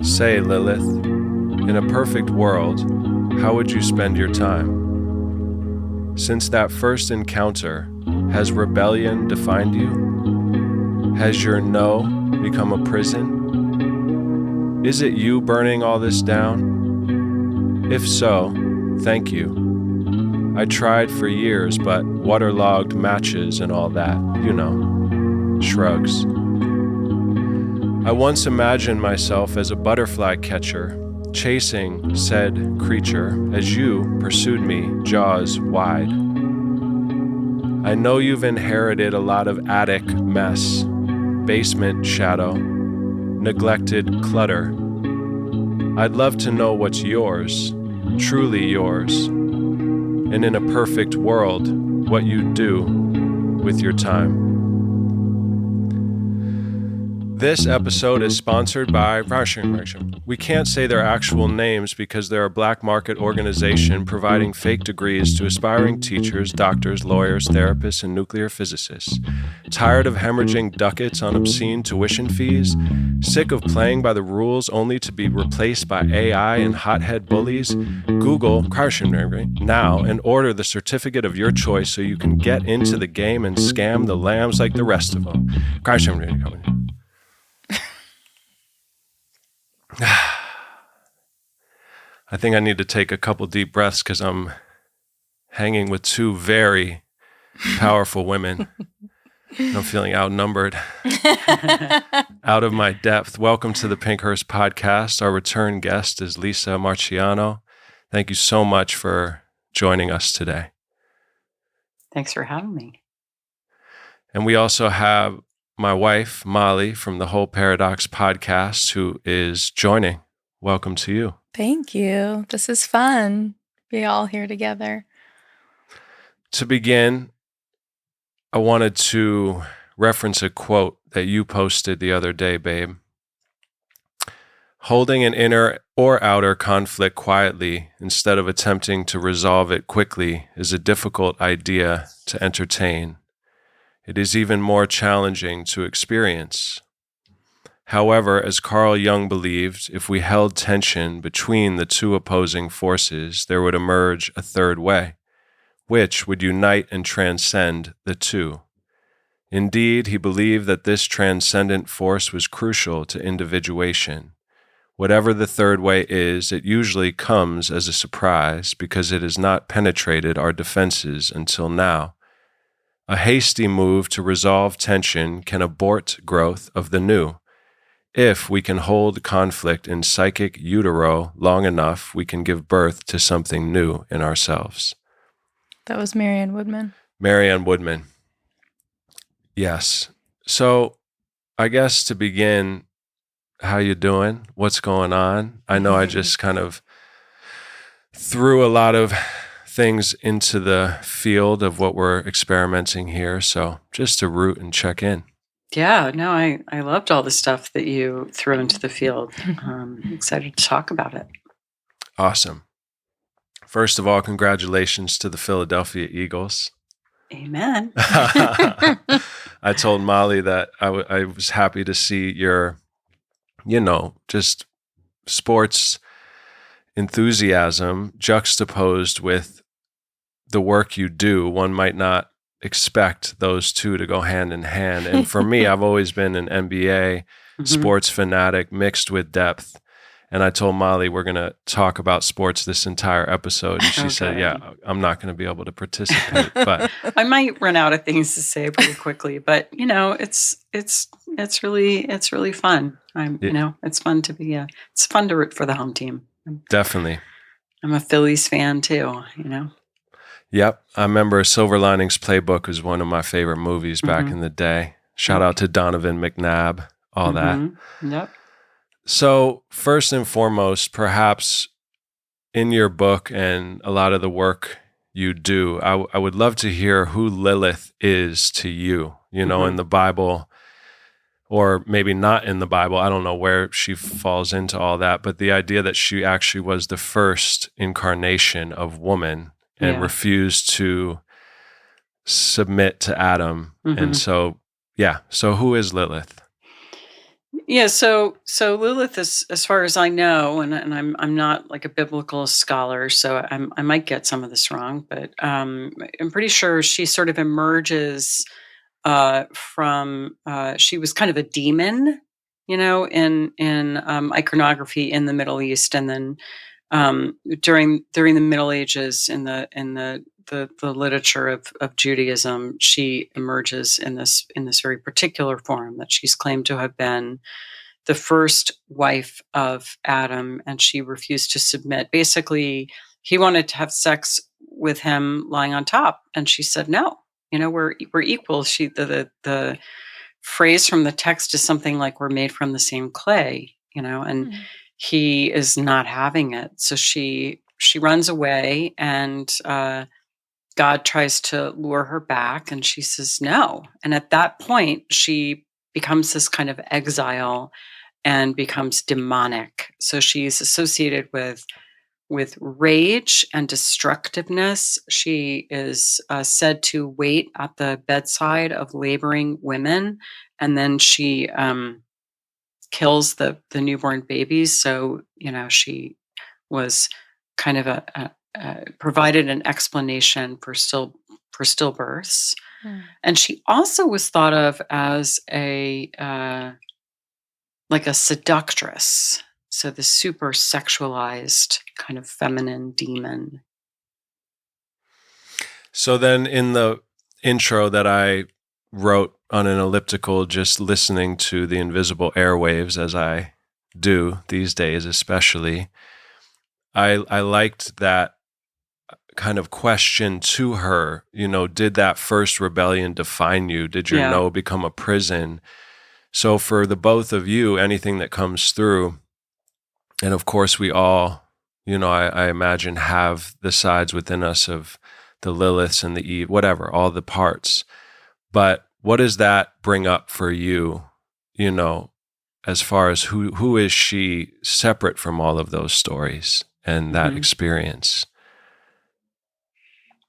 Say, Lilith, in a perfect world, how would you spend your time? Since that first encounter, has rebellion defined you? Has your no become a prison? Is it you burning all this down? If so, thank you. I tried for years, but waterlogged matches and all that, shrugs. I once imagined myself as a butterfly catcher, chasing said creature as you pursued me, jaws wide. I know you've inherited a lot of attic mess, basement shadow, neglected clutter. I'd love to know what's yours, truly yours, and in a perfect world, what you'd do with your time. This episode is sponsored by Marchiano. We can't say their actual names because they're a black market organization providing fake degrees to aspiring teachers, doctors, lawyers, therapists, and nuclear physicists. Tired of hemorrhaging ducats on obscene tuition fees? Sick of playing by the rules only to be replaced by AI and hothead bullies? Google Marchiano now and order the certificate of your choice so you can get into the game and scam the lambs like the rest of them. Marchiano. I think I need to take a couple deep breaths because I'm hanging with two very powerful women. I'm feeling outnumbered, out of my depth. Welcome to the Pinkhurst Podcast. Our return guest is Lisa Marchiano. Thank you so much for joining us today. Thanks for having me. And we also have my wife, Molly, from the Whole Paradox Podcast, who is joining. Welcome to you. Thank you. This is fun. Be all here together. To begin, I wanted to reference a quote that you posted the other day, babe. Holding an inner or outer conflict quietly instead of attempting to resolve it quickly is a difficult idea to entertain. It is even more challenging to experience. However, as Carl Jung believed, if we held tension between the two opposing forces, there would emerge a third way, which would unite and transcend the two. Indeed, he believed that this transcendent force was crucial to individuation. Whatever the third way is, it usually comes as a surprise because it has not penetrated our defenses until now. A hasty move to resolve tension can abort growth of the new. If we can hold conflict in psychic utero long enough, we can give birth to something new in ourselves. That was Marianne Woodman. Marianne Woodman. Yes. So I guess to begin, how you doing? What's going on? I know I just kind of threw a lot of things into the field of what we're experimenting here. So just to root and check in. Yeah, no, I loved all the stuff that you threw into the field. I'm excited to talk about it. Awesome. First of all, congratulations to the Philadelphia Eagles. Amen. I told Molly that I was happy to see your, just sports enthusiasm juxtaposed with the work you do. One might not expect those two to go hand in hand. And for me, I've always been an NBA sports fanatic mixed with depth. And I told Molly we're going to talk about sports this entire episode. And she said, yeah, I'm not going to be able to participate. But I might run out of things to say pretty quickly, but it's really fun. It's fun to be it's fun to root for the home team. Definitely. I'm a Phillies fan too, Yep. I remember Silver Linings Playbook was one of my favorite movies back in the day. Shout out to Donovan McNabb, all that. Yep. So first and foremost, perhaps in your book and a lot of the work you do, I would love to hear who Lilith is to you, in the Bible, or maybe not in the Bible. I don't know where she falls into all that, but the idea that she actually was the first incarnation of woman and refused to submit to Adam. And so who is Lilith? Yeah, so Lilith is, as far as I know, and I'm not like a biblical scholar, so I might get some of this wrong, but I'm pretty sure she sort of emerges from she was kind of a demon, in iconography in the Middle East, and then during the Middle Ages in the literature of Judaism, she emerges in this very particular form that she's claimed to have been the first wife of Adam, and she refused to submit. Basically, he wanted to have sex with him lying on top, and she said no. We're equal. The phrase from the text is something like we're made from the same clay, and Mm. he is not having it. So she runs away, and God tries to lure her back, and she says no. And at that point, she becomes this kind of exile and becomes demonic. So she's associated with rage and destructiveness. She is said to wait at the bedside of laboring women, and then she kills the newborn babies. So she was kind of provided an explanation for stillbirths, Mm. and she also was thought of as a like a seductress. So the super sexualized kind of feminine demon. So then in the intro that I wrote on an elliptical, just listening to the invisible airwaves as I do these days, especially, I liked that kind of question to her, did that first rebellion define you? Did your Yeah. no become a prison? So for the both of you, anything that comes through, and of course we all, I imagine have the sides within us of the Liliths and the Eve, whatever, all the parts. But what does that bring up for you, as far as who is she separate from all of those stories and that Mhm. experience?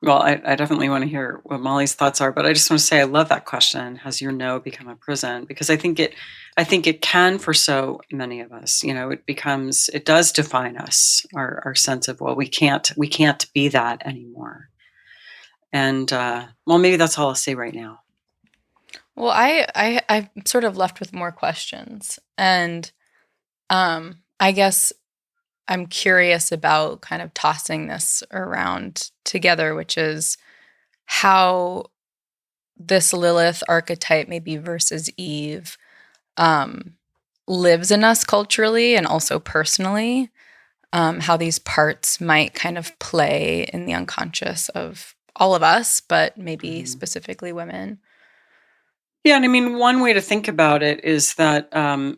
Well, I definitely want to hear what Molly's thoughts are, but I just want to say I love that question. Has your no become a prison? Because I think it can for so many of us. It does define us, our sense of, well, we can't be that anymore. And well, maybe that's all I'll say right now. Well, I'm sort of left with more questions, and I guess I'm curious about kind of tossing this around together, which is how this Lilith archetype, maybe versus Eve, um, lives in us culturally and also personally. How these parts might kind of play in the unconscious of all of us, but maybe Mhm. specifically women. Yeah, and I mean, one way to think about it is that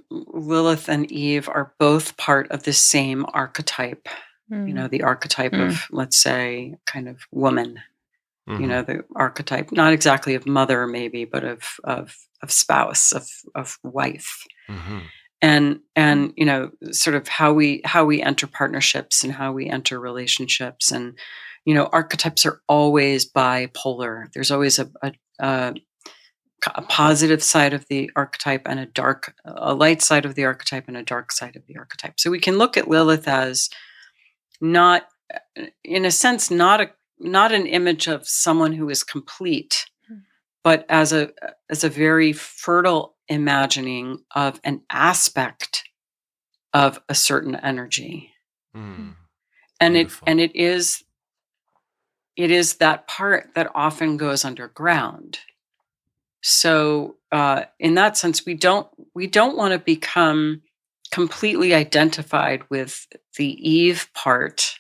Lilith and Eve are both part of the same archetype. Mm. The archetype Mm. of, let's say, kind of woman. Mm-hmm. The archetype, not exactly of mother, maybe, but of spouse, of wife, Mm-hmm. and sort of how we enter partnerships and how we enter relationships, and archetypes are always bipolar. There's always a positive side of the archetype and a light side of the archetype and a dark side of the archetype. So we can look at Lilith as not, in a sense, not an image of someone who is complete, but as a very fertile imagining of an aspect of a certain energy. Mm. And it Beautiful. and it is that part that often goes underground. So in that sense, we don't want to become completely identified with the Eve part.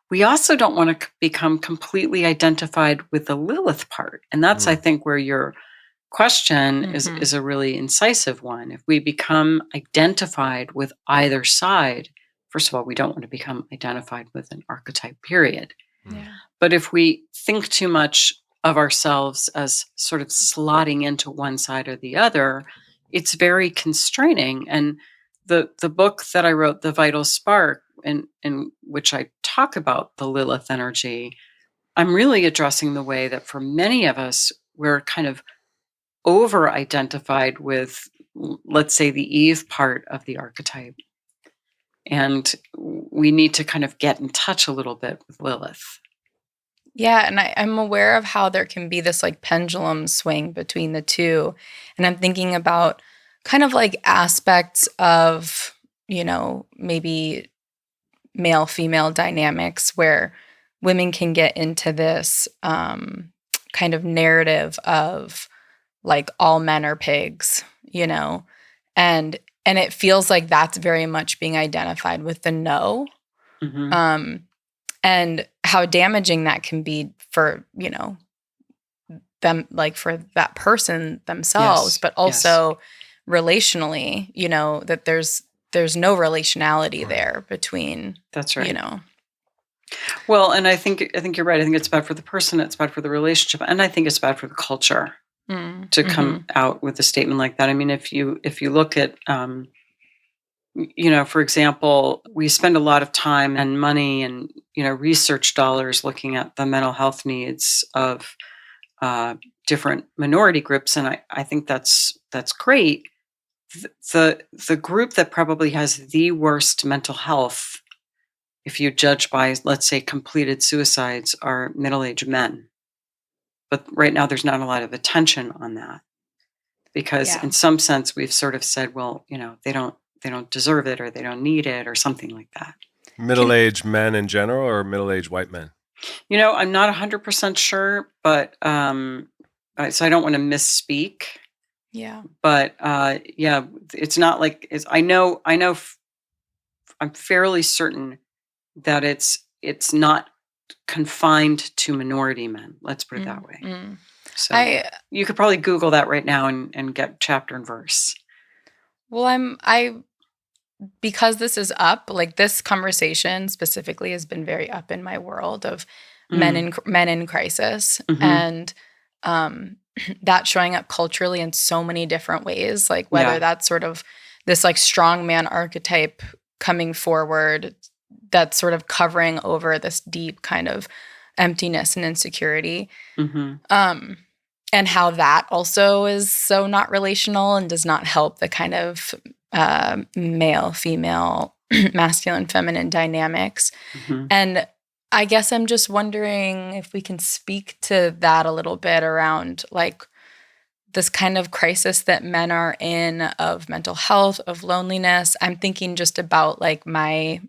We also don't want to become completely identified with the Lilith part. And that's, I Mm. think, where your question is Mhm. is a really incisive one. If we become identified with either side, first of all, we don't want to become identified with an archetype, period. Mm. Yeah. But if we think too much of ourselves as sort of slotting into one side or the other, it's very constraining. And the book that I wrote, The Vital Spark, in which I talk about the Lilith energy, I'm really addressing the way that for many of us, we're kind of over-identified with, let's say, the Eve part of the archetype. And we need to kind of get in touch a little bit with Lilith. Yeah, and I'm aware of how there can be this like pendulum swing between the two. And I'm thinking about kind of like aspects of, maybe male-female dynamics where women can get into this kind of narrative of like all men are pigs, and it feels like that's very much being identified with the no. Mm-hmm. And how damaging that can be for, them, like for that person themselves, Yes, but also relationally, that there's no relationality there between, that's right. Well, and I think you're right. I think it's bad for the person, it's bad for the relationship, and I think it's bad for the culture to come out with a statement like that. I mean, if you look at for example, we spend a lot of time and money and research dollars looking at the mental health needs of different minority groups, and I think that's great. The group that probably has the worst mental health, if you judge by, let's say, completed suicides, are middle-aged men. But right now, there's not a lot of attention on that because, in some sense, we've sort of said, well, they don't deserve it, or they don't need it, or something like that. Middle-aged men in general, or middle-aged white men? I'm not 100% sure, but so I don't want to misspeak. Yeah. But it's not like I know. I'm fairly certain that it's not confined to minority men. Let's put it that way. So you could probably Google that right now and get chapter and verse. Well, because this is up, like this conversation specifically has been very up in my world of men in crisis, and that showing up culturally in so many different ways, like whether that's sort of this like strong man archetype coming forward that's sort of covering over this deep kind of emptiness and insecurity, and how that also is so not relational and does not help the kind of male, female, masculine, feminine dynamics. And I guess I'm just wondering if we can speak to that a little bit around like this kind of crisis that men are in of mental health, of loneliness. I'm thinking just about like my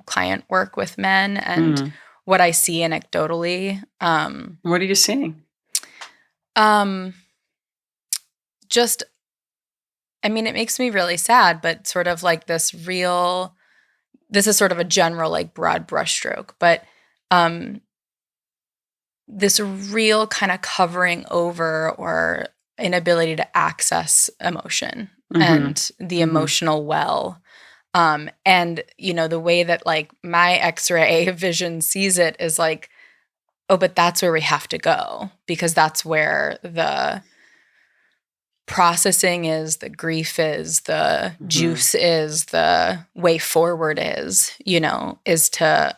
client work with men and what I see anecdotally. What are you seeing? Just, I mean, it makes me really sad, but sort of like this is sort of a general, like broad brushstroke, but this real kind of covering over or inability to access emotion and the emotional well. And, the way that like my X-ray vision sees it is like, oh, but that's where we have to go because that's where the processing is, the grief is, the juice is, the way forward is to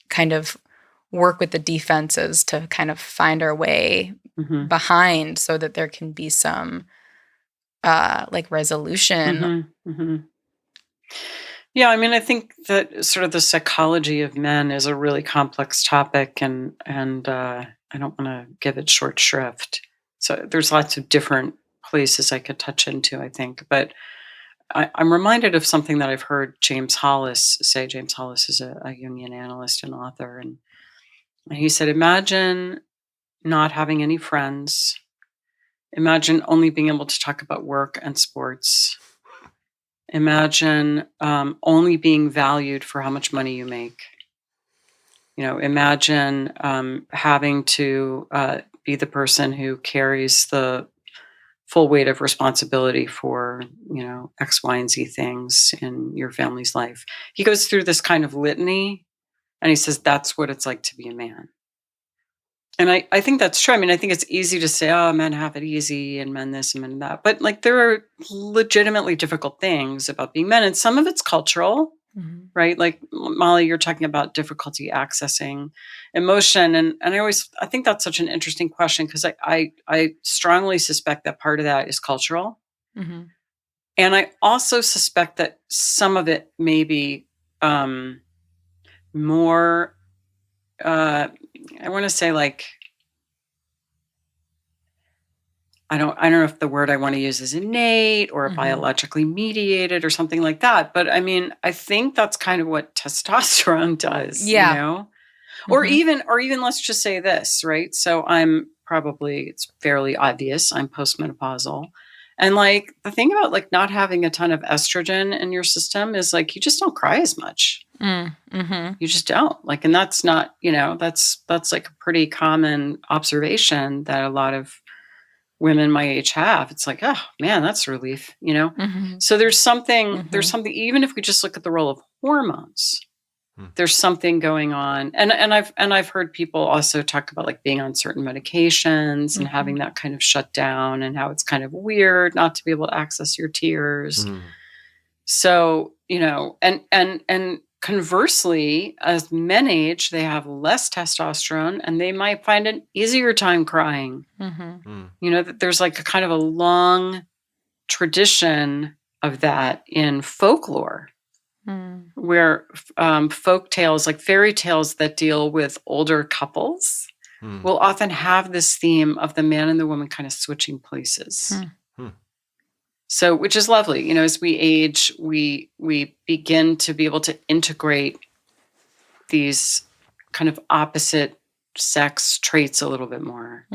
kind of work with the defenses to kind of find our way behind so that there can be some like resolution. Yeah, I mean, I think that sort of the psychology of men is a really complex topic, and I don't want to give it short shrift. So there's lots of different places I could touch into, I think. But I'm reminded of something that I've heard James Hollis say. James Hollis is a Jungian analyst and author, and he said, imagine not having any friends. Imagine only being able to talk about work and sports. Imagine only being valued for how much money you make. Imagine having to be the person who carries the full weight of responsibility for, X, Y, and Z things in your family's life. He goes through this kind of litany, and he says that's what it's like to be a man. And I think that's true. I mean, I think it's easy to say, oh, men have it easy and men this and men that. But like there are legitimately difficult things about being men. And some of it's cultural. right? Like Molly, you're talking about difficulty accessing emotion. And I think that's such an interesting question because I strongly suspect that part of that is cultural. Mm-hmm. And I also suspect that some of it may be more, I want to say like, I don't know if the word I want to use is innate or biologically mediated or something like that. But I mean, I think that's kind of what testosterone does, you know? Or even let's just say this, right? So it's fairly obvious, I'm postmenopausal. And like the thing about like not having a ton of estrogen in your system is like you just don't cry as much. You just don't. Like, and that's not, that's like a pretty common observation that a lot of women my age have. It's like, oh man, that's relief, So there's something, even if we just look at the role of hormones, there's something going on. And I've heard people also talk about like being on certain medications and having that kind of shut down and how it's kind of weird not to be able to access your tears. So, and conversely, as men age, they have less testosterone and they might find an easier time crying. That there's like a kind of a long tradition of that in folklore. Where folk tales, like fairy tales that deal with older couples, will often have this theme of the man and the woman kind of switching places. So, which is lovely. As we age, we begin to be able to integrate these kind of opposite sex traits a little bit more.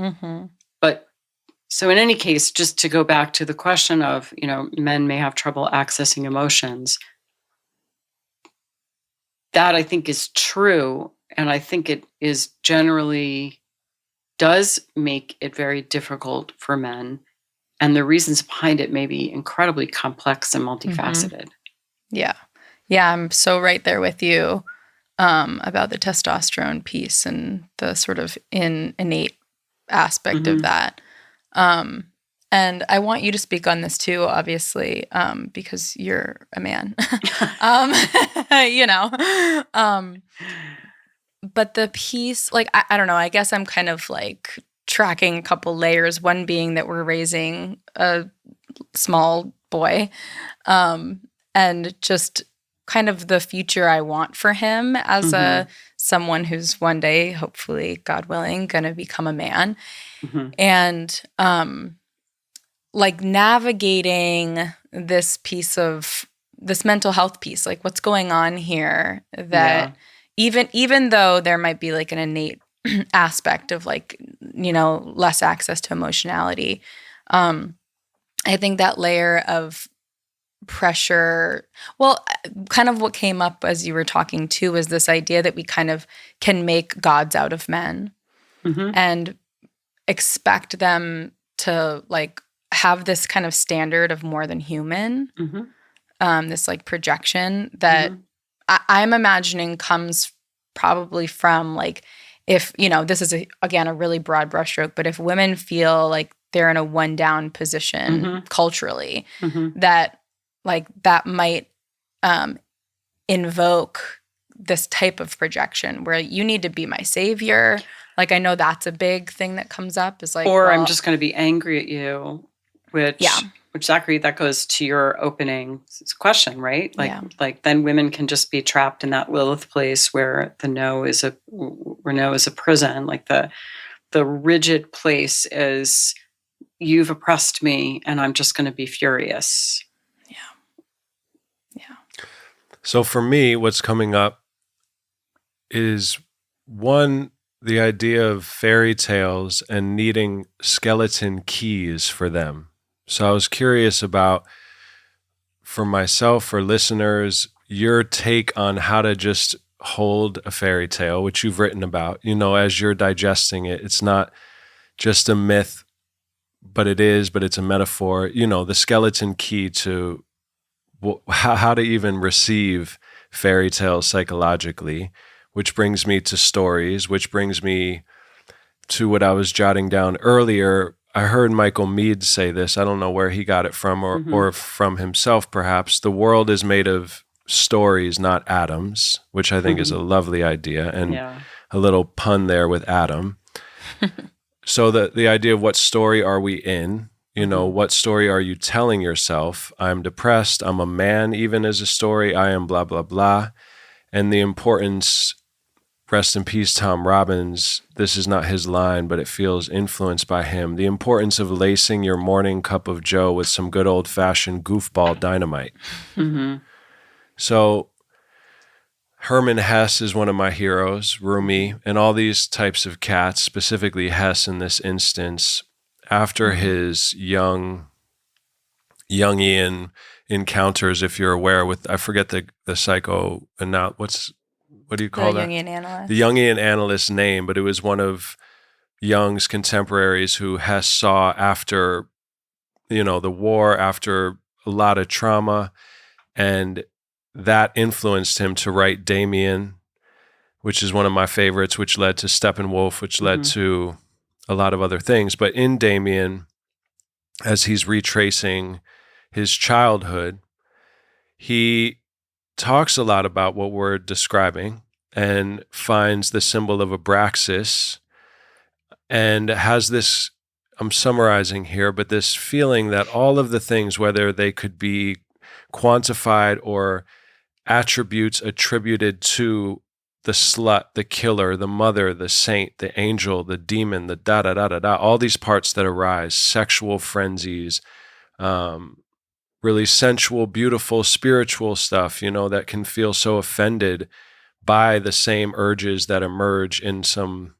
But so in any case, just to go back to the question of, men may have trouble accessing emotions. That I think is true. And I think it is generally does make it very difficult for men. And the reasons behind it may be incredibly complex and multifaceted. Yeah. Yeah, I'm so right there with you about the testosterone piece and the sort of innate aspect of that. And I want you to speak on this too, obviously, because you're a man, but the piece, like, I don't know, I guess I'm kind of like tracking a couple layers, one being that we're raising a small boy, and just kind of the future I want for him as someone who's one day, hopefully, God willing, going to become a man. And, like navigating this piece of this mental health piece, like what's going on here that even though there might be like an innate aspect of like, less access to emotionality, I think that layer of pressure, kind of what came up as you were talking too, was this idea that we kind of can make gods out of men and expect them to like have this kind of standard of more than human, this like projection that I'm imagining comes probably from like, if, this is again a really broad brushstroke, but if women feel like they're in a one down position culturally, that like that might invoke this type of projection where you need to be my savior. Like, I know that's a big thing that comes up is like, or I'm just going to be angry at you. Which Zachary, that goes to your opening question, right? Like then women can just be trapped in that Lilith place where no is a prison. Like the rigid place is you've oppressed me and I'm just going to be furious. Yeah. So for me, what's coming up is one, the idea of fairy tales and needing skeleton keys for them. So I was curious about, for myself, for listeners, your take on how to just hold a fairy tale, which you've written about, as you're digesting it. It's not just a myth, but it's a metaphor, the skeleton key to how to even receive fairy tales psychologically, which brings me to stories, which brings me to what I was jotting down earlier. I heard Michael Meade say this. I don't know where he got it from or from himself, perhaps. The world is made of stories, not atoms, which I think is a lovely idea, and a little pun there with Adam. So the idea of what story are we in? You know, what story are you telling yourself? I'm depressed. I'm a man, even as a story. I am blah, blah, blah. And the importance, rest in peace, Tom Robbins, this is not his line, but it feels influenced by him. The importance of lacing your morning cup of joe with some good old-fashioned goofball dynamite. So Hermann Hesse is one of my heroes, Rumi, and all these types of cats, specifically Hesse in this instance, after his Jungian encounters, if you're aware, with, I forget the psycho, what do you call that? The Jungian analyst. The Jungian analyst's name, but it was one of Jung's contemporaries who Hesse saw after, the war, after a lot of trauma, and that influenced him to write Damien, which is one of my favorites, which led to Steppenwolf, which led to a lot of other things. But in Damien, as he's retracing his childhood, he talks a lot about what we're describing and finds the symbol of Abraxas and has this, I'm summarizing here, but this feeling that all of the things, whether they could be quantified or attributes attributed to the slut, the killer, the mother, the saint, the angel, the demon, the da-da-da-da-da, all these parts that arise, sexual frenzies, really sensual, beautiful, spiritual stuff, that can feel so offended by the same urges that emerge in some,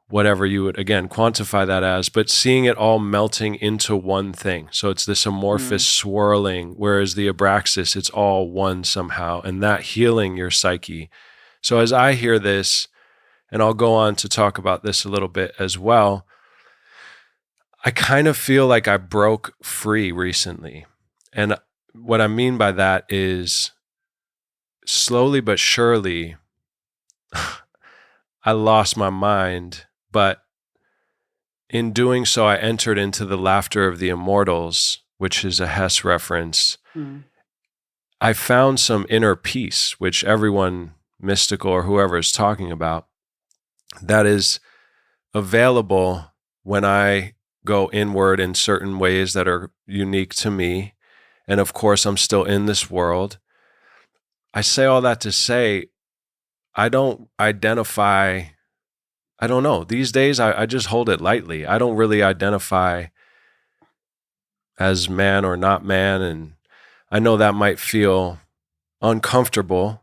whatever you would, again, quantify that as, but seeing it all melting into one thing. So it's this amorphous swirling, whereas the Abraxas, it's all one somehow, and that healing your psyche. So as I hear this, and I'll go on to talk about this a little bit as well, I kind of feel like I broke free recently. And what I mean by that is slowly but surely, I lost my mind, but in doing so, I entered into the laughter of the immortals, which is a Hesse reference. I found some inner peace, which everyone mystical or whoever is talking about, that is available when I go inward in certain ways that are unique to me. And of course, I'm still in this world. I say all that to say, I don't identify, I don't know. These days, I just hold it lightly. I don't really identify as man or not man. And I know that might feel uncomfortable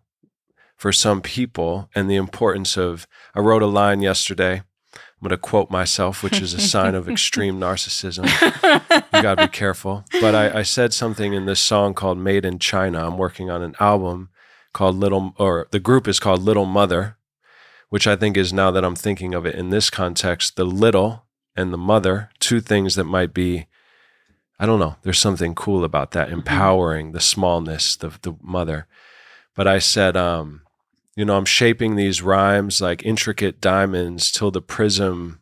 for some people, and the importance of, I wrote a line yesterday. I'm going to quote myself, which is a sign of extreme narcissism. You got to be careful. But I said something in this song called Made in China. I'm working on an album called the group is called Little Mother, which I think is, now that I'm thinking of it in this context, the little and the mother, two things that might be, I don't know, there's something cool about that, empowering the smallness, the mother. But I said, I'm shaping these rhymes like intricate diamonds till the prism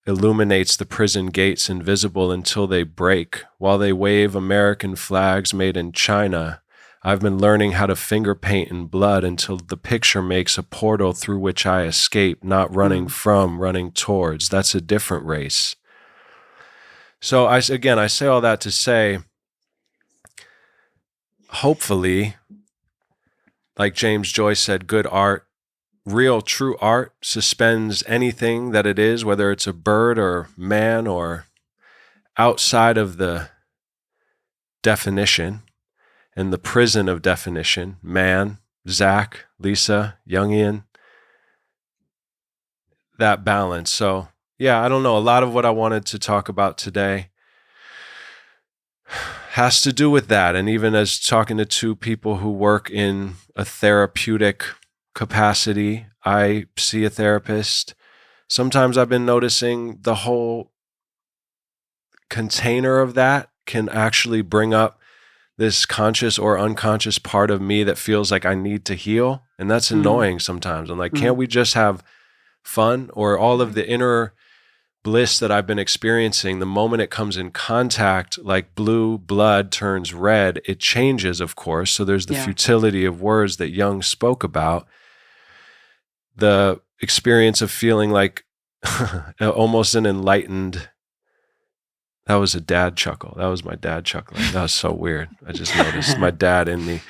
illuminates the prison gates, invisible until they break. While they wave American flags made in China, I've been learning how to finger paint in blood until the picture makes a portal through which I escape, not running from, running towards. That's a different race. So I say all that to say, hopefully, like James Joyce said, good art, real, true art suspends anything that it is, whether it's a bird or man or outside of the definition and the prison of definition, man, Zach, Lisa, Jungian, that balance. So yeah, I don't know. A lot of what I wanted to talk about today has to do with that. And even as talking to two people who work in a therapeutic capacity, I see a therapist. Sometimes I've been noticing the whole container of that can actually bring up this conscious or unconscious part of me that feels like I need to heal. And that's annoying sometimes. I'm like, can't we just have fun? Or all of the inner bliss that I've been experiencing, the moment it comes in contact, like blue blood turns red, it changes, of course. So there's the futility of words that Jung spoke about. The experience of feeling like almost an enlightened. That was a dad chuckle. That was my dad chuckling. That was so weird. I just noticed my dad in me.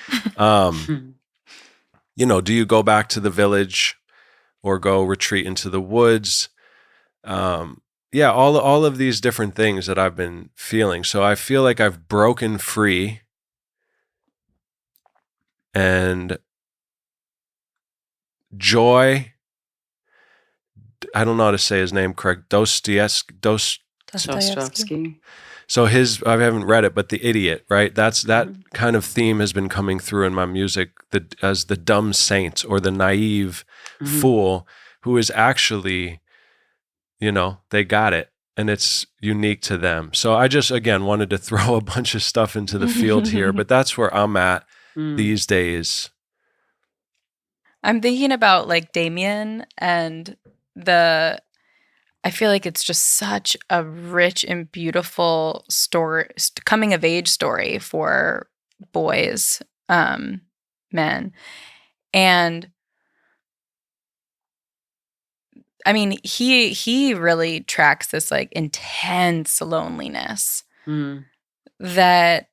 Do you go back to the village or go retreat into the woods? All of these different things that I've been feeling. So I feel like I've broken free, and joy, I don't know how to say his name correct, Dostoevsky. So I haven't read it, but The Idiot, right? That kind of theme has been coming through in my music, as the dumb saint or the naive fool who is actually, they got it and it's unique to them. So I just, again, wanted to throw a bunch of stuff into the field here, but that's where I'm at these days. I'm thinking about like Damien and I feel like it's just such a rich and beautiful story, coming of age story for boys, men. And I mean, he really tracks this like intense loneliness that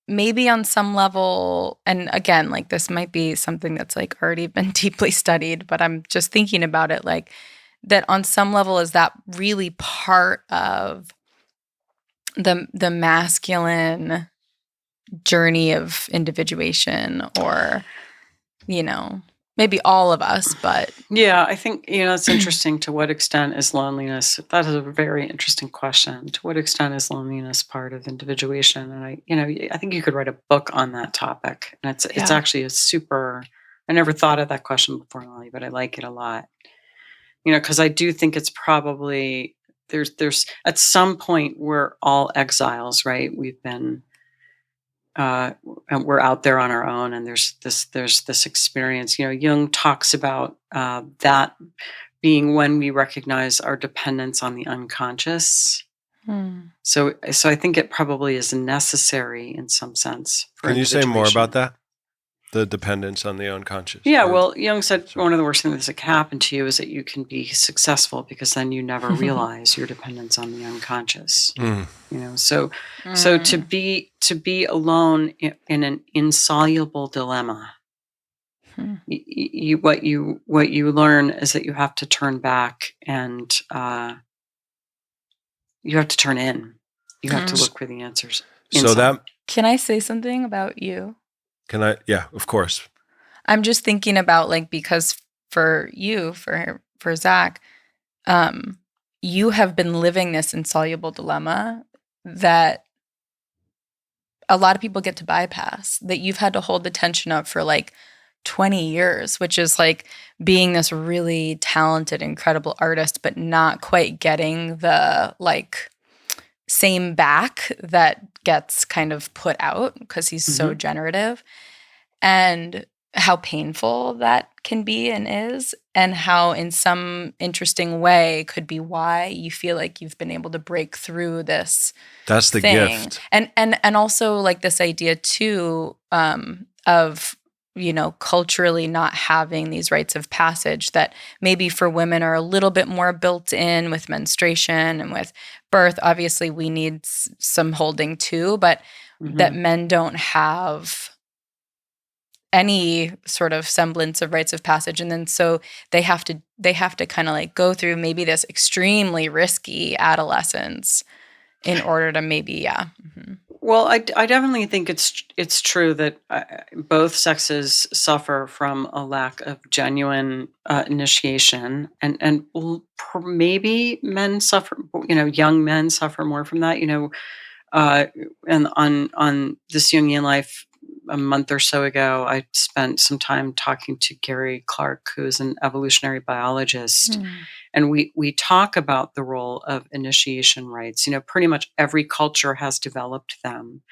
maybe on some level, and again, like this might be something that's like already been deeply studied, but I'm just thinking about it like that on some level, is that really part of the masculine journey of individuation, or, maybe all of us, but. Yeah, I think, it's interesting. To what extent is loneliness? That is a very interesting question. To what extent is loneliness part of individuation? And I think you could write a book on that topic. And it's actually I never thought of that question before, Molly, but I like it a lot. Because I do think it's probably, there's at some point we're all exiles, right? We've been, and we're out there on our own, and there's this experience. Jung talks about that being when we recognize our dependence on the unconscious. So I think it probably is necessary in some sense. Can you say more about that? The dependence on the unconscious. Yeah, well, Jung said one of the worst things that can happen to you is that you can be successful because then you never realize your dependence on the unconscious. So to be alone in an insoluble dilemma, what you learn is that you have to turn back, and you have to turn in. You have to look for the answers. Can I say something about you? Can I? Yeah, of course. I'm just thinking about like, because for you, for Zach, you have been living this insoluble dilemma that a lot of people get to bypass, that you've had to hold the tension of for like 20 years, which is like being this really talented, incredible artist, but not quite getting the like same back that gets kind of put out because he's so generative, and how painful that can be and is, and how in some interesting way could be why you feel like you've been able to break through this. That's the thing. gift. And also like this idea too of, culturally not having these rites of passage that maybe for women are a little bit more built in with menstruation and with birth. Obviously we need some holding too, but that men don't have any sort of semblance of rites of passage. And then so they have to kind of like go through maybe this extremely risky adolescence in order to maybe, Well, I definitely think it's true that both sexes suffer from a lack of genuine initiation, and maybe men suffer. Young men suffer more from that. And on this Jungian Life a month or so ago, I spent some time talking to Gary Clark, who is an evolutionary biologist. And we talk about the role of initiation rites. Pretty much every culture has developed them.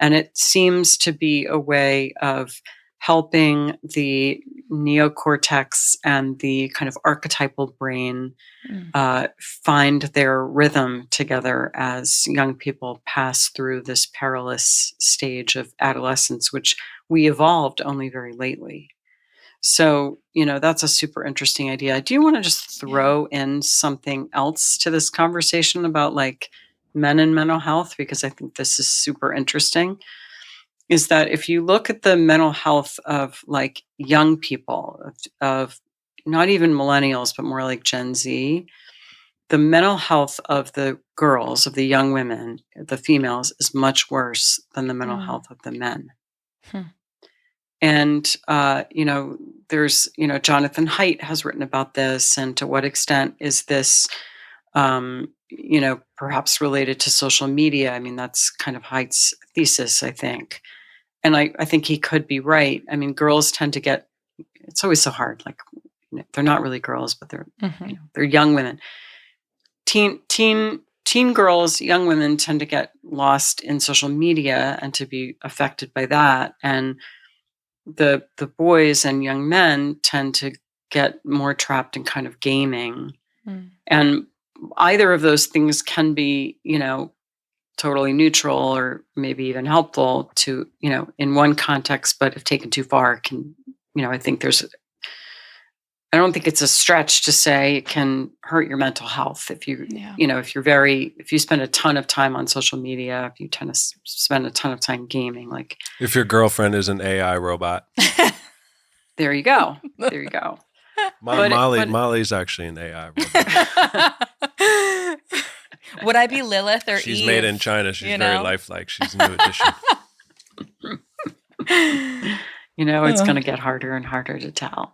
And it seems to be a way of helping the neocortex and the kind of archetypal brain find their rhythm together as young people pass through this perilous stage of adolescence, which we evolved only very lately. So, that's a super interesting idea. Do you want to just throw in something else to this conversation about like men and mental health? Because I think this is super interesting. Is that if you look at the mental health of like young people, of not even millennials, but more like Gen Z, the mental health of the girls, of the young women, the females, is much worse than the mental health of the men. And, there's, Jonathan Haidt has written about this, and to what extent is this, perhaps related to social media? I mean, that's kind of Haidt's thesis, I think. And I think he could be right. I mean, girls tend to get, it's always so hard. Like, they're not really girls, but they're, they're young women. Teen girls, young women tend to get lost in social media and to be affected by that. And the boys and young men tend to get more trapped in kind of gaming. And either of those things can be, totally neutral or maybe even helpful to, in one context, but if taken too far, can, I think I don't think it's a stretch to say it can hurt your mental health if you, if you spend a ton of time on social media, if you tend to spend a ton of time gaming, like if your girlfriend is an AI robot. There you go. There you go. Molly's actually an AI robot. Would I be Lilith or She's Eve? made in China. She's very lifelike. She's a new addition. It's going to get harder and harder to tell.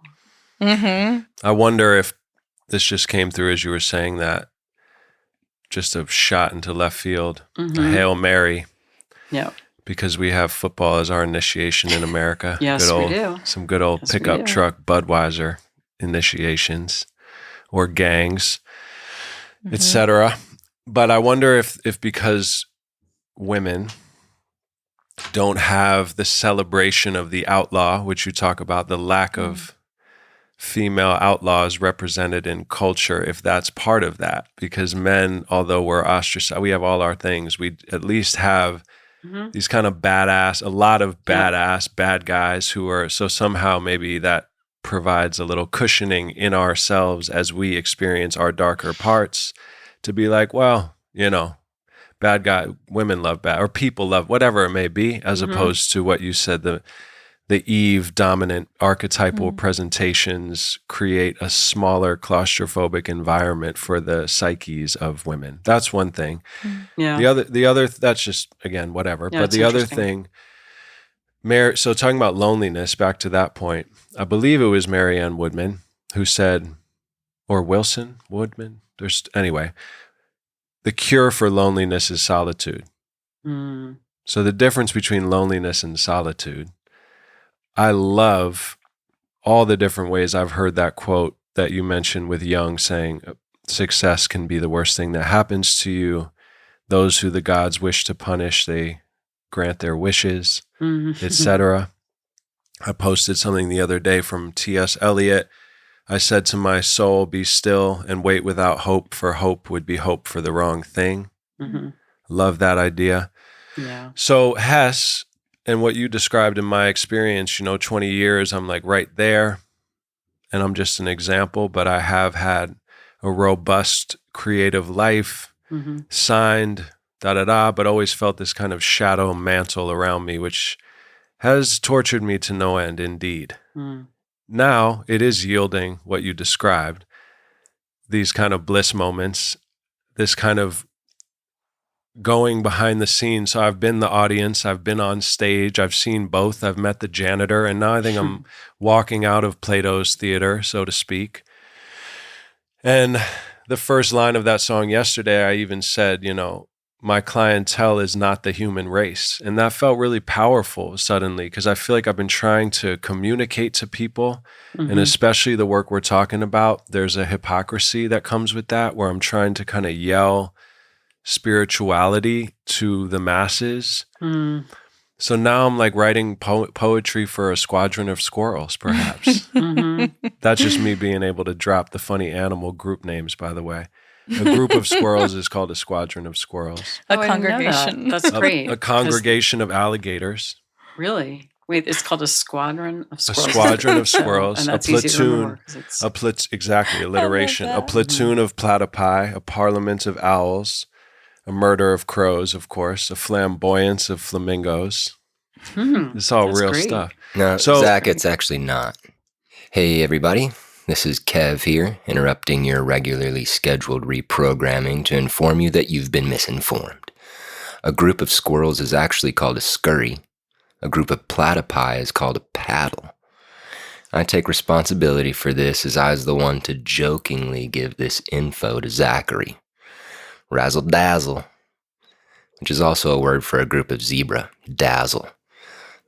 Mm-hmm. I wonder if this just came through as you were saying that, just a shot into left field, a Hail Mary. Yeah. Because we have football as our initiation in America. Yes, we do. Some good old pickup truck Budweiser initiations or gangs, etc. But I wonder if because women don't have the celebration of the outlaw, which you talk about, the lack of female outlaws represented in culture, if that's part of that. Because men, although we're ostracized, we have all our things, we at least have these kind of badass, a lot of badass bad guys who are, so somehow maybe that provides a little cushioning in ourselves as we experience our darker parts to be like, well, bad guy, women love bad, or people love whatever it may be, as opposed to what you said, the Eve dominant archetypal presentations create a smaller claustrophobic environment for the psyches of women. That's one thing. Yeah. The other, that's just, again, whatever. Yeah, but the other thing, so talking about loneliness, back to that point, I believe it was Marianne Woodman who said, or Wilson Woodman, anyway, the cure for loneliness is solitude. So the difference between loneliness and solitude, I love all the different ways I've heard that quote that you mentioned with Jung saying, success can be the worst thing that happens to you. Those who the gods wish to punish, they grant their wishes, etc. I posted something the other day from T.S. Eliot. I said to my soul, be still and wait without hope, for hope would be hope for the wrong thing. Love that idea. Yeah. So Hess, and what you described in my experience, 20 years, I'm like right there, and I'm just an example, but I have had a robust creative life, signed, but always felt this kind of shadow mantle around me, which has tortured me to no end indeed. Now it is yielding what you described, these kind of bliss moments, this kind of going behind the scenes. So I've been the audience, I've been on stage, I've seen both, I've met the janitor, and now I think I'm walking out of Plato's theater, so to speak. And the first line of that song yesterday, I even said, my clientele is not the human race. And that felt really powerful suddenly, because I feel like I've been trying to communicate to people, and especially the work we're talking about, there's a hypocrisy that comes with that, where I'm trying to kind of yell spirituality to the masses. So now I'm like writing poetry for a squadron of squirrels, perhaps. That's just me being able to drop the funny animal group names, by the way. A group of squirrels is called a squadron of squirrels. A I didn't know that. congregation. That's great. A congregation of alligators. Really? Wait, it's called a squadron of A squirrels. squadron of squirrels. And that's a easy to platoon. remember 'cause it's Exactly, alliteration. A that. platoon of platypi, a parliament of owls, a murder of crows, of course, a flamboyance of flamingos. It's all that's real great. stuff. No, So- Zach, it's actually not. Hey, everybody. This is Kev here, interrupting your regularly scheduled reprogramming to inform you that you've been misinformed. A group of squirrels is actually called a scurry. A group of platypi is called a paddle. I take responsibility for this as I was the one to jokingly give this info to Zachary. Razzle dazzle, which is also a word for a group of zebra, dazzle.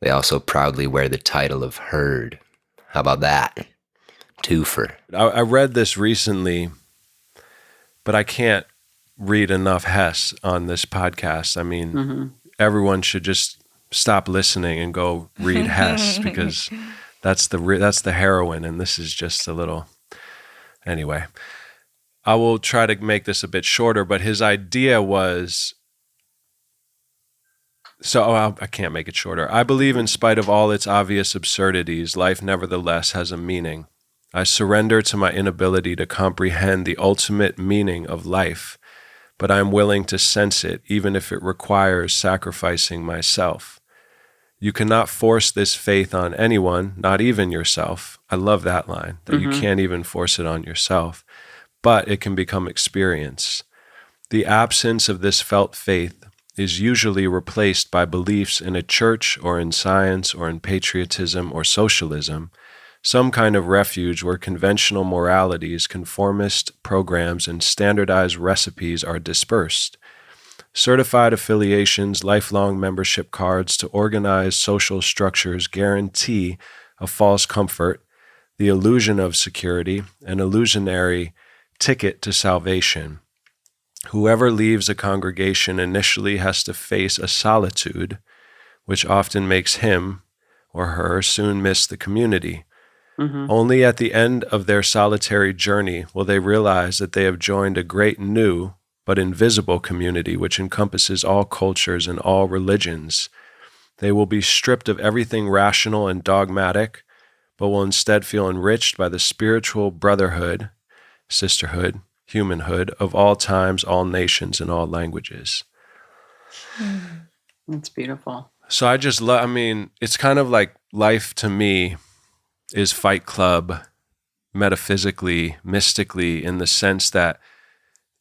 They also proudly wear the title of herd. How about that? Twofer. I read this recently, but I can't read enough Hess on this podcast. I mean, everyone should just stop listening and go read Hess because that's the heroine, and this is just a little. Anyway, I will try to make this a bit shorter, but his idea was. I can't make it shorter. I believe in spite of all its obvious absurdities, life nevertheless has a meaning. I surrender to my inability to comprehend the ultimate meaning of life, but I am willing to sense it, even if it requires sacrificing myself. You cannot force this faith on anyone, not even yourself. I love that line, that you can't even force it on yourself, but it can become experience. The absence of this felt faith is usually replaced by beliefs in a church or in science or in patriotism or socialism, some kind of refuge where conventional moralities, conformist programs, and standardized recipes are dispersed. Certified affiliations, lifelong membership cards to organized social structures guarantee a false comfort, the illusion of security, an illusionary ticket to salvation. Whoever leaves a congregation initially has to face a solitude, which often makes him or her soon miss the community. Only at the end of their solitary journey will they realize that they have joined a great new but invisible community which encompasses all cultures and all religions. They will be stripped of everything rational and dogmatic, but will instead feel enriched by the spiritual brotherhood, sisterhood, humanhood of all times, all nations, and all languages. That's beautiful. So I just love, it's kind of like life to me is Fight Club metaphysically, mystically, in the sense that,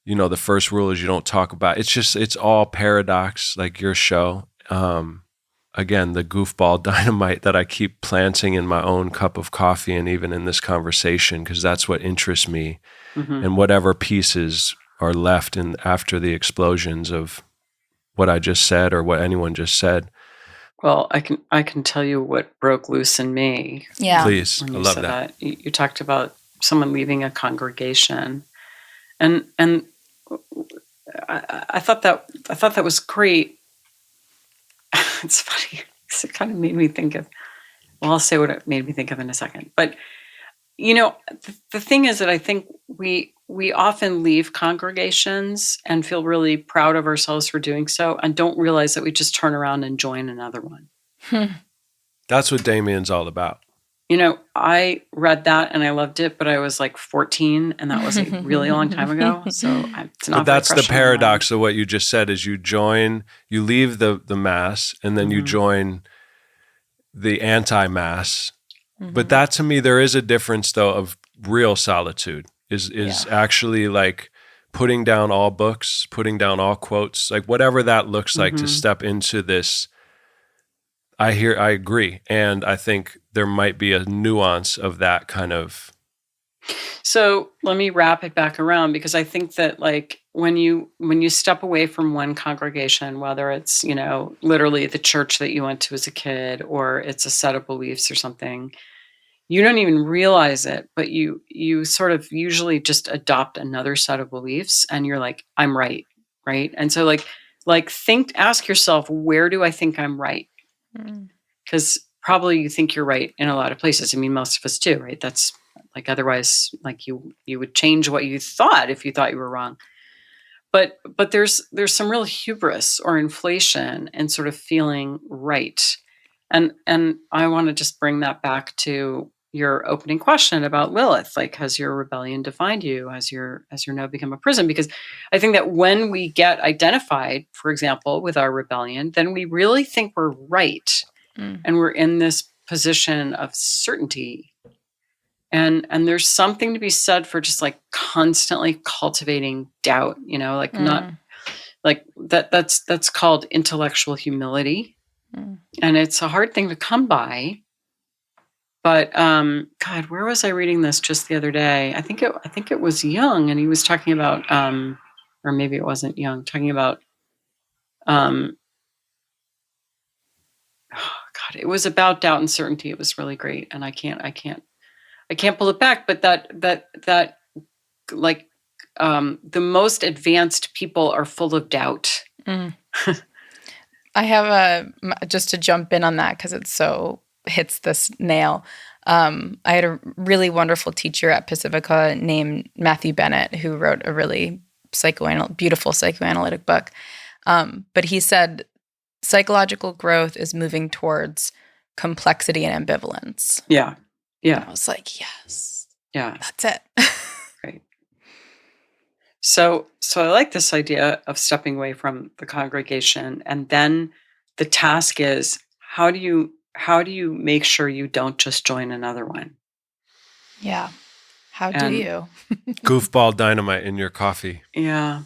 the first rule is you don't talk about, it's all paradox, like your show. Again, the goofball dynamite that I keep planting in my own cup of coffee and even in this conversation, because that's what interests me. And whatever pieces are left in after the explosions of what I just said or what anyone just said. Well, I can tell you what broke loose in me. Yeah. Please, When I you love said that. You talked about someone leaving a congregation, and I thought that was great. It's funny. It kind of made me think of. Well, I'll say what it made me think of in a second. But the thing is that I think we often leave congregations and feel really proud of ourselves for doing so, and don't realize that we just turn around and join another one. That's what Damien's all about. I read that and I loved it, but I was like 14, and that was a really long time ago. So it's not. But that's the very fresh in my mind. paradox of what you just said: is you leave the mass, and then you join the anti-mass. But that, to me, there is a difference, though, of real solitude is actually like putting down all books, putting down all quotes, like whatever that looks like to step into this. I agree. And I think there might be a nuance of that kind of. So let me wrap it back around, because I think that like when you step away from one congregation, whether it's, literally the church that you went to as a kid, or it's a set of beliefs or something, you don't even realize it, but you sort of usually just adopt another set of beliefs, and you're like, I'm right. And so ask yourself, where do I think I'm right? Because probably you think you're right in a lot of places. I mean, most of us do, right? That's like, otherwise, like you would change what you thought if you thought you were wrong. But there's some real hubris or inflation and sort of feeling right. And I want to just bring that back to your opening question about Lilith. Like, has your rebellion defined you? Has your no become a prison? Because I think that when we get identified, for example, with our rebellion, then we really think we're right. And we're in this position of certainty. And there's something to be said for just like constantly cultivating doubt, like not like that's called intellectual humility. And it's a hard thing to come by. But God, where was I reading this just the other day? I think it was Jung, and he was talking about or maybe it wasn't Jung, talking about God, it was about doubt and certainty. It was really great. And I can't pull it back, but that like the most advanced people are full of doubt. I have just to jump in on that because it so hits this nail. I had a really wonderful teacher at Pacifica named Matthew Bennett who wrote a really beautiful psychoanalytic book. But he said psychological growth is moving towards complexity and ambivalence. Yeah. Yeah. And I was like, yes. Yeah. That's it. Right. So I like this idea of stepping away from the congregation, and then the task is how do you make sure you don't just join another one? Yeah. How do you? Goofball dynamite in your coffee. Yeah.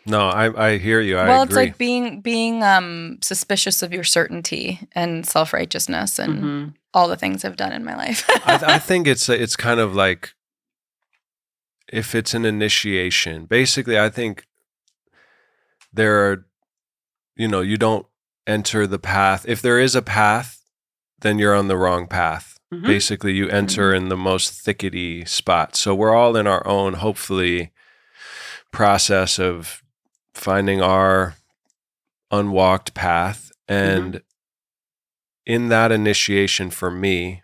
No, I hear you. I well, agree. It's like being suspicious of your certainty and self-righteousness and all the things I've done in my life. I think it's kind of like if it's an initiation. Basically, I think there are, you don't enter the path. If there is a path, then you're on the wrong path. Basically, you enter in the most thickety spot. So we're all in our own, hopefully, process of finding our unwalked path. And in that initiation for me,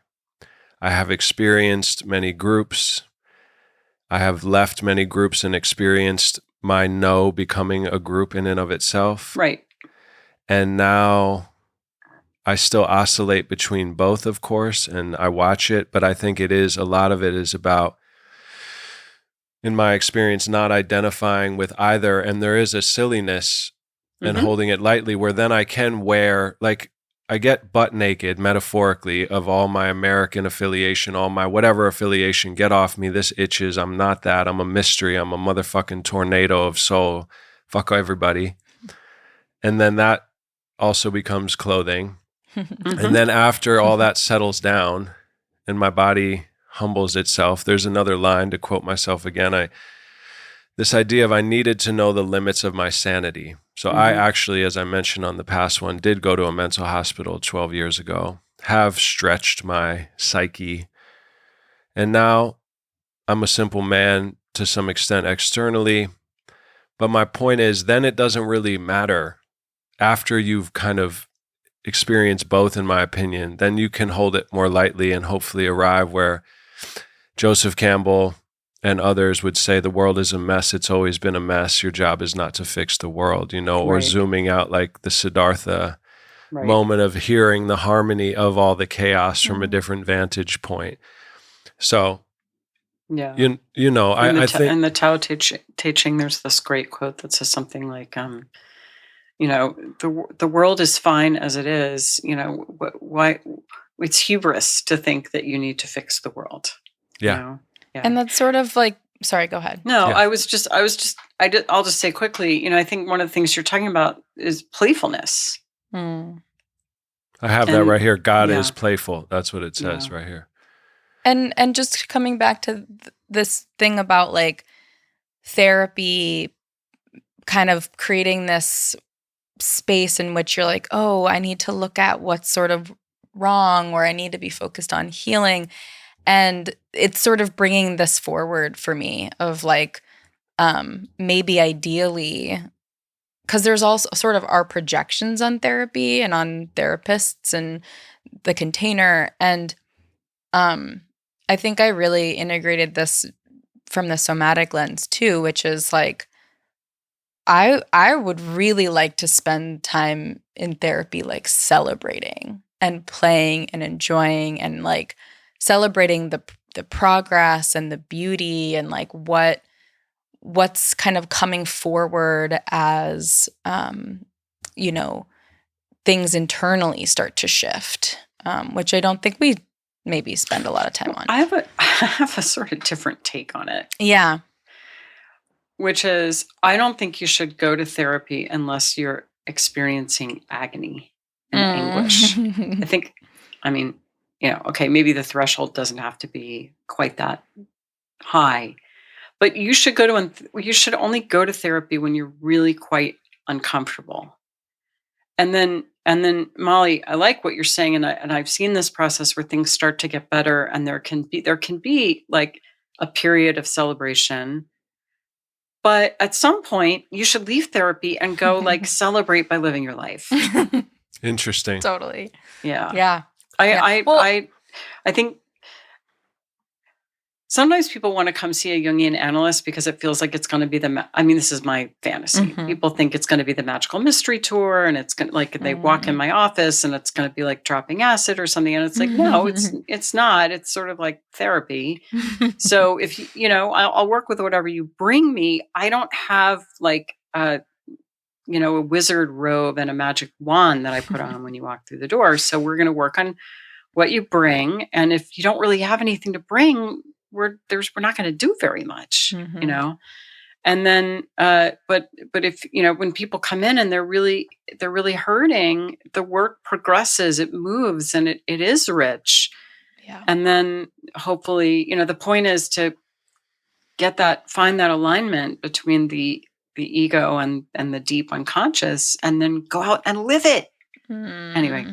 I have experienced many groups. I have left many groups and experienced my no becoming a group in and of itself. Right. And now I still oscillate between both, of course, and I watch it, but I think a lot of it is about, in my experience, not identifying with either. And there is a silliness and holding it lightly where then I can wear, like, I get butt naked, metaphorically, of all my American affiliation, all my whatever affiliation. Get off me. This itches. I'm not that. I'm a mystery. I'm a motherfucking tornado of soul. Fuck everybody. And then that also becomes clothing. And then after all that settles down and my body humbles itself, there's another line, to quote myself again, this idea of I needed to know the limits of my sanity. So I actually, as I mentioned on the past one, did go to a mental hospital 12 years ago, have stretched my psyche. And now I'm a simple man to some extent externally. But my point is, then it doesn't really matter. After you've kind of experienced both, in my opinion, then you can hold it more lightly and hopefully arrive where Joseph Campbell and others would say the world is a mess. It's always been a mess. Your job is not to fix the world, or zooming out like the Siddhartha moment of hearing the harmony of all the chaos from a different vantage point. So, yeah, I think in the Tao Te Ching, there's this great quote that says something like, the world is fine as it is. Why it's hubris to think that you need to fix the world. Yeah. Yeah. And that's sort of like, sorry, go ahead. No, Yeah. I'll just say quickly, I think one of the things you're talking about is playfulness. I have that right here. God is playful. That's what it says right here. And just coming back to this thing about like therapy kind of creating this space in which you're like, oh, I need to look at what's sort of wrong, or I need to be focused on healing. And it's sort of bringing this forward for me of like, maybe ideally because there's also sort of our projections on therapy and on therapists and the container. And I think I really integrated this from the somatic lens too, which is like, I would really like to spend time in therapy, like celebrating and playing and enjoying and like celebrating the progress and the beauty and like what's kind of coming forward as, you know, things internally start to shift, which I don't think we maybe spend a lot of time on. I have a sort of different take on it. Yeah. Which is, I don't think you should go to therapy unless you're experiencing agony and anguish. I think, I mean, you know, okay, maybe the threshold doesn't have to be quite that high, but you should you should only go to therapy when you're really quite uncomfortable. And then Molly, I like what you're saying, and I've seen this process where things start to get better, and there can be like a period of celebration. But at some point, you should leave therapy and go like celebrate by living your life. Interesting. Totally. Yeah. Yeah. I think sometimes people want to come see a Jungian analyst because it feels like it's going to be this is my fantasy. Mm-hmm. People think it's going to be the magical mystery tour, and it's going to, like, they walk in my office and it's going to be like dropping acid or something. And it's like, no, it's not. It's sort of like therapy. So if you know, I'll work with whatever you bring me. I don't have like a wizard robe and a magic wand that I put on when you walk through the door. So we're going to work on what you bring. And if you don't really have anything to bring, we're not going to do very much, you know? And then, but if, you know, when people come in and they're really hurting, the work progresses, it moves, and it is rich. Yeah. And then hopefully, you know, the point is to find that alignment between the ego and the deep unconscious, and then go out and live it. Anyway.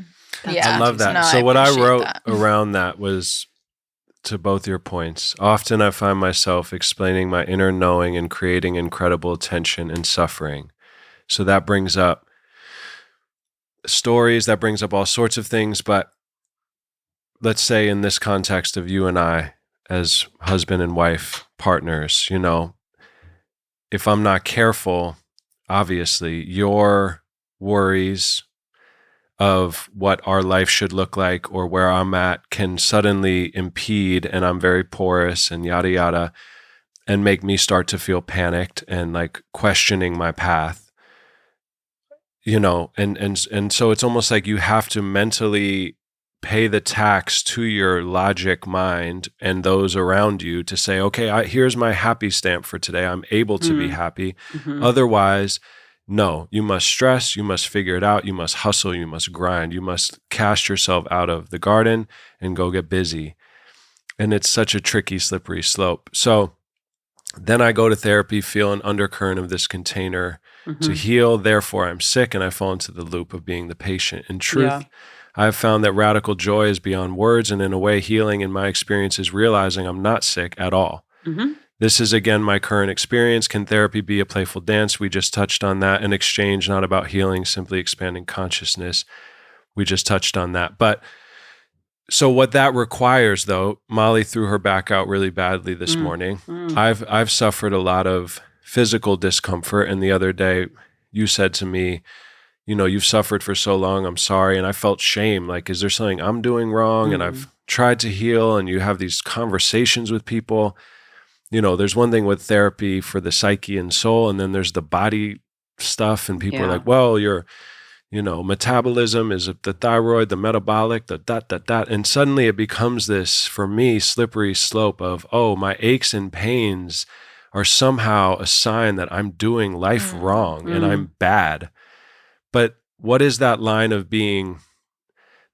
Yeah. I love that. No, so I what I appreciate wrote that. around that was, to both your points, often I find myself explaining my inner knowing and creating incredible tension and suffering. So that brings up stories, that brings up all sorts of things. But let's say in this context of you and I as husband and wife partners, you know, if I'm not careful, obviously your worries of what our life should look like or where I'm at can suddenly impede, and I'm very porous and yada yada, and make me start to feel panicked and like questioning my path, you know, and so it's almost like you have to mentally pay the tax to your logic mind and those around you to say, okay, here's my happy stamp for today. I'm able to be happy. Otherwise, no, you must stress, you must figure it out, you must hustle, you must grind, you must cast yourself out of the garden and go get busy. And it's such a tricky, slippery slope. So then I go to therapy, feel an undercurrent of this container to heal. Therefore, I'm sick, and I fall into the loop of being the patient. In truth, I have found that radical joy is beyond words, and in a way, healing in my experience is realizing I'm not sick at all. This is, again, my current experience. Can therapy be a playful dance? We just touched on that. An exchange, not about healing, simply expanding consciousness. We just touched on that. But so what that requires, though, Molly threw her back out really badly this morning. I've suffered a lot of physical discomfort. And the other day, you said to me, you know, you've suffered for so long, I'm sorry. And I felt shame. Like, is there something I'm doing wrong? And I've tried to heal, and you have these conversations with people. You know, there's one thing with therapy for the psyche and soul, and then there's the body stuff, and people are like, well, your, you know, metabolism is the thyroid, the metabolic, the dot. And suddenly it becomes this, for me, slippery slope of, oh, my aches and pains are somehow a sign that I'm doing life wrong and I'm bad. But what is that line of being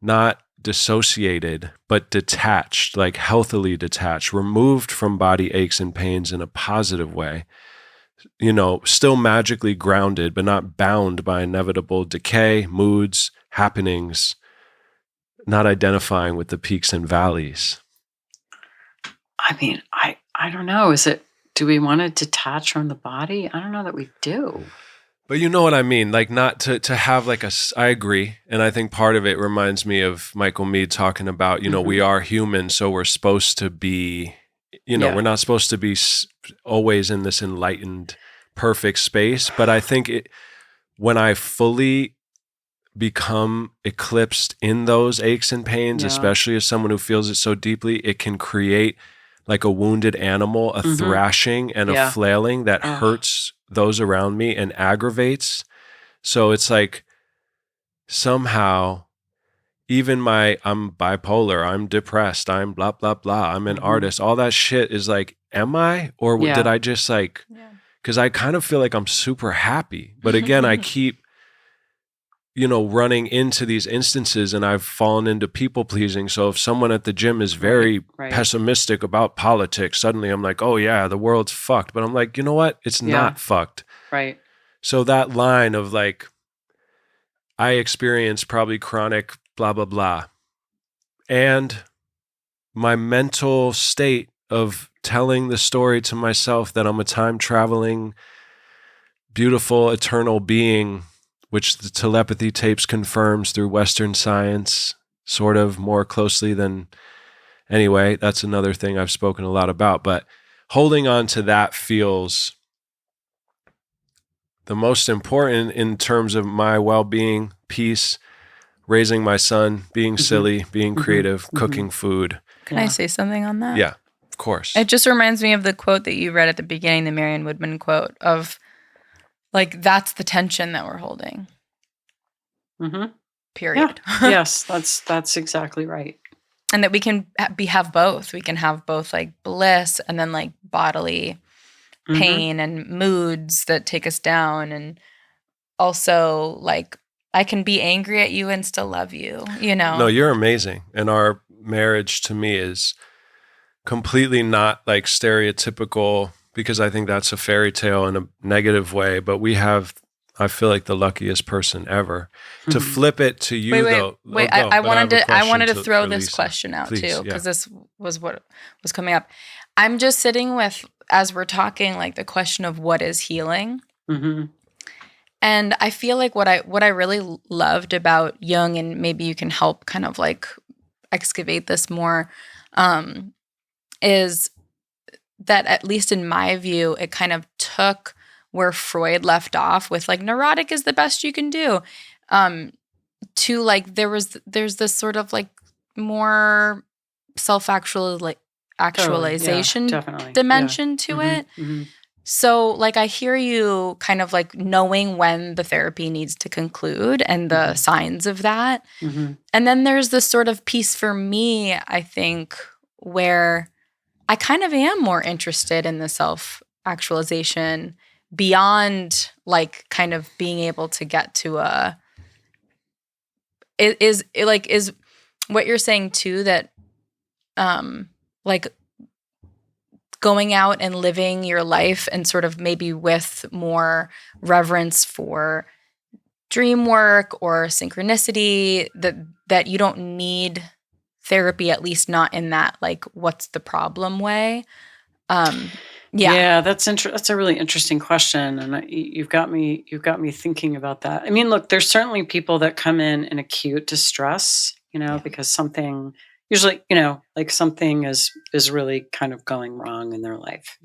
not dissociated, but detached, like healthily detached, removed from body aches and pains in a positive way, you know, still magically grounded, but not bound by inevitable decay, moods, happenings, not identifying with the peaks and valleys? I mean, I don't know. Do we want to detach from the body? I don't know that we do. But you know what I mean? Like not to have like I agree. And I think part of it reminds me of Michael Meade talking about, we are human. So we're supposed to be, we're not supposed to be always in this enlightened, perfect space. But I think when I fully become eclipsed in those aches and pains, especially as someone who feels it so deeply, it can create like a wounded animal, a thrashing and a flailing that hurts those around me and aggravates. So it's like somehow even I'm bipolar, I'm depressed, I'm blah, blah, blah, I'm an artist, all that shit is like, am I? Or did I just like, because I kind of feel like I'm super happy. But again, I keep running into these instances and I've fallen into people pleasing. So if someone at the gym is very pessimistic about politics, suddenly I'm like, oh yeah, the world's fucked. But I'm like, you know what? It's not fucked. Right. So that line of like, I experience probably chronic blah, blah, blah. And my mental state of telling the story to myself that I'm a time traveling, beautiful, eternal being, which the telepathy tapes confirms through Western science, sort of more closely than, anyway, that's another thing I've spoken a lot about. But holding on to that feels the most important in terms of my well-being, peace, raising my son, being silly, being creative, cooking food. Can I say something on that? Yeah, of course. It just reminds me of the quote that you read at the beginning, the Marion Woodman quote of, like, that's the tension that we're holding. Period. Yeah. Yes, that's exactly right. And that we can have both. We can have both like bliss and then like bodily pain and moods that take us down. And also like I can be angry at you and still love you, No, you're amazing. And our marriage to me is completely not like stereotypical, because I think that's a fairy tale in a negative way. But I feel like the luckiest person ever. To flip it to you, though. I wanted to throw this question out too, because this was what was coming up. I'm just sitting with, as we're talking, like the question of what is healing. And I feel like what I really loved about Jung, and maybe you can help kind of like excavate this more, is that at least in my view, it kind of took where Freud left off with like neurotic is the best you can do, to like there's this sort of like more actualization dimension to it. So like I hear you kind of like knowing when the therapy needs to conclude and the signs of that. And then there's this sort of piece for me, I think, where I kind of am more interested in the self-actualization beyond like kind of being able to get to is what you're saying too, that like going out and living your life and sort of maybe with more reverence for dream work or synchronicity, that you don't need therapy, at least not in that like what's the problem way. That's a really interesting question, and you've got me thinking about that. I mean, look, there's certainly people that come in acute distress, because something usually, like something is really kind of going wrong in their life,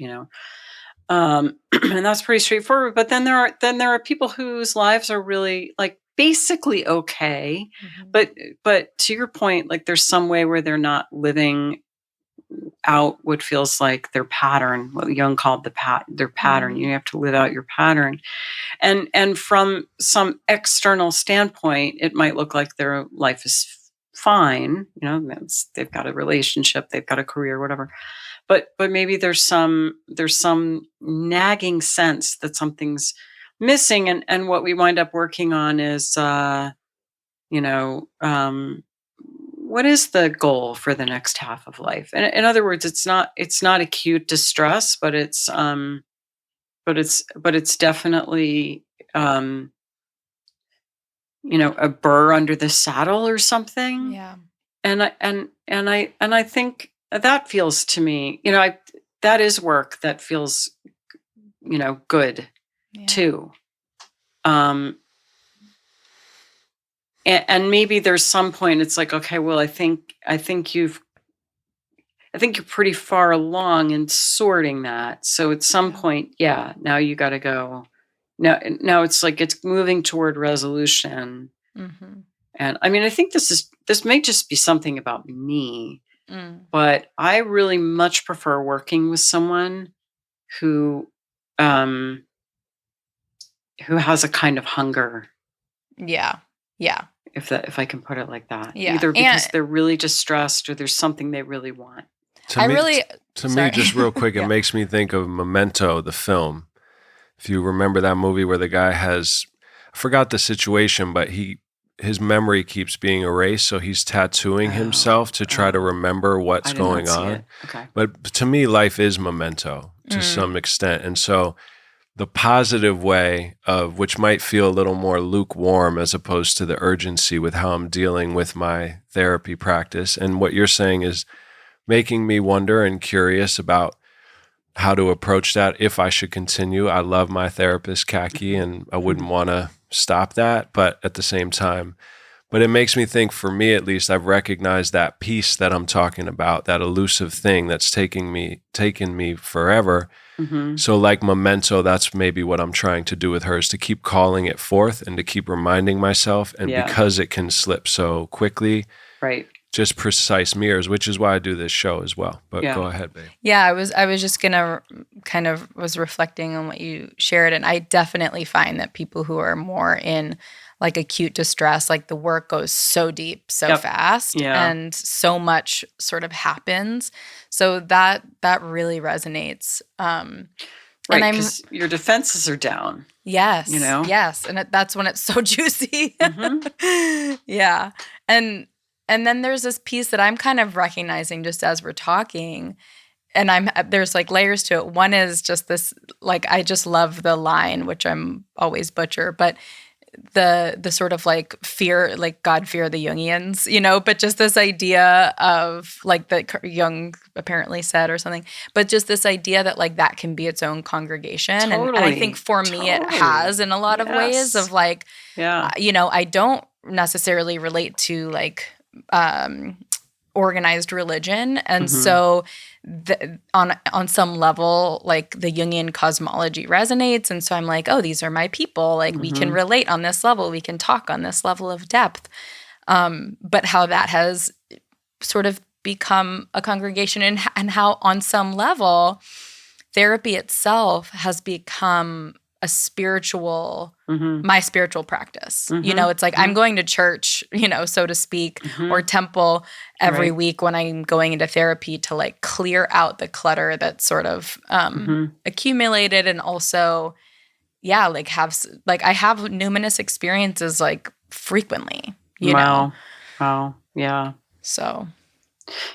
and that's pretty straightforward. But then there are people whose lives are really like basically okay, but to your point, like there's some way where they're not living out what feels like their pattern, what Jung called their pattern. You have to live out your pattern. And from some external standpoint, it might look like their life is fine. They've got a relationship, they've got a career, whatever. But maybe there's some nagging sense that something's missing. And what we wind up working on is, what is the goal for the next half of life? And in other words, it's not acute distress, but it's definitely a burr under the saddle or something. Yeah. And I think that feels to me, that is work that feels, good too. And maybe there's some point it's like, okay, well, I think you're pretty far along in sorting that. So at some point, now you got to go. Now it's like it's moving toward resolution. Mm-hmm. And I mean, I think this may just be something about me, but I really much prefer working with someone who has a kind of hunger. Yeah. Yeah. If I can put it like that. Yeah. Either because they're really distressed or there's something they really want. To me, just real quick, it makes me think of Memento, the film. If you remember that movie where the guy I forgot the situation, but his memory keeps being erased, so he's tattooing himself to try to remember what's going on. Okay. But to me, life is memento to some extent. And so the positive way of, which might feel a little more lukewarm as opposed to the urgency with how I'm dealing with my therapy practice. And what you're saying is making me wonder and curious about how to approach that if I should continue. I love my therapist, Kaki, and I wouldn't want to stop that. But at the same time, it makes me think, for me at least, I've recognized that piece that I'm talking about, that elusive thing that's taken me forever. Mm-hmm. So like Memento, that's maybe what I'm trying to do with her, is to keep calling it forth and to keep reminding myself. And because it can slip so quickly, right? Just precise mirrors, which is why I do this show as well. But go ahead, babe. Yeah, I was just gonna was reflecting on what you shared, and I definitely find that people who are more in like acute distress, like the work goes so deep, so fast, and so much sort of happens. So that really resonates. Right, because your defenses are down. Yes, you know. Yes, and that's when it's so juicy. Mm-hmm. Yeah, and then there's this piece that I'm kind of recognizing just as we're talking, and there's like layers to it. One is just this, like, I just love the line, which I'm always butcher, but the sort of like fear, like God fear the Jungians, you know, but just this idea of like that Jung apparently said or something, but just this idea that like that can be its own congregation. Totally. And I think for me it has in a lot of ways of like, you know, I don't necessarily relate to like organized religion, and so on some level, like the Jungian cosmology resonates, and so I'm like, oh, these are my people. Like we can relate on this level, we can talk on this level of depth. But how that has sort of become a congregation, and how on some level, therapy itself has become a spiritual, my spiritual practice. You know, it's like I'm going to church, you know, so to speak, or temple every week when I'm going into therapy to like clear out the clutter that's sort of accumulated, and also, like I have numinous experiences like frequently, you know. Wow. Yeah. So.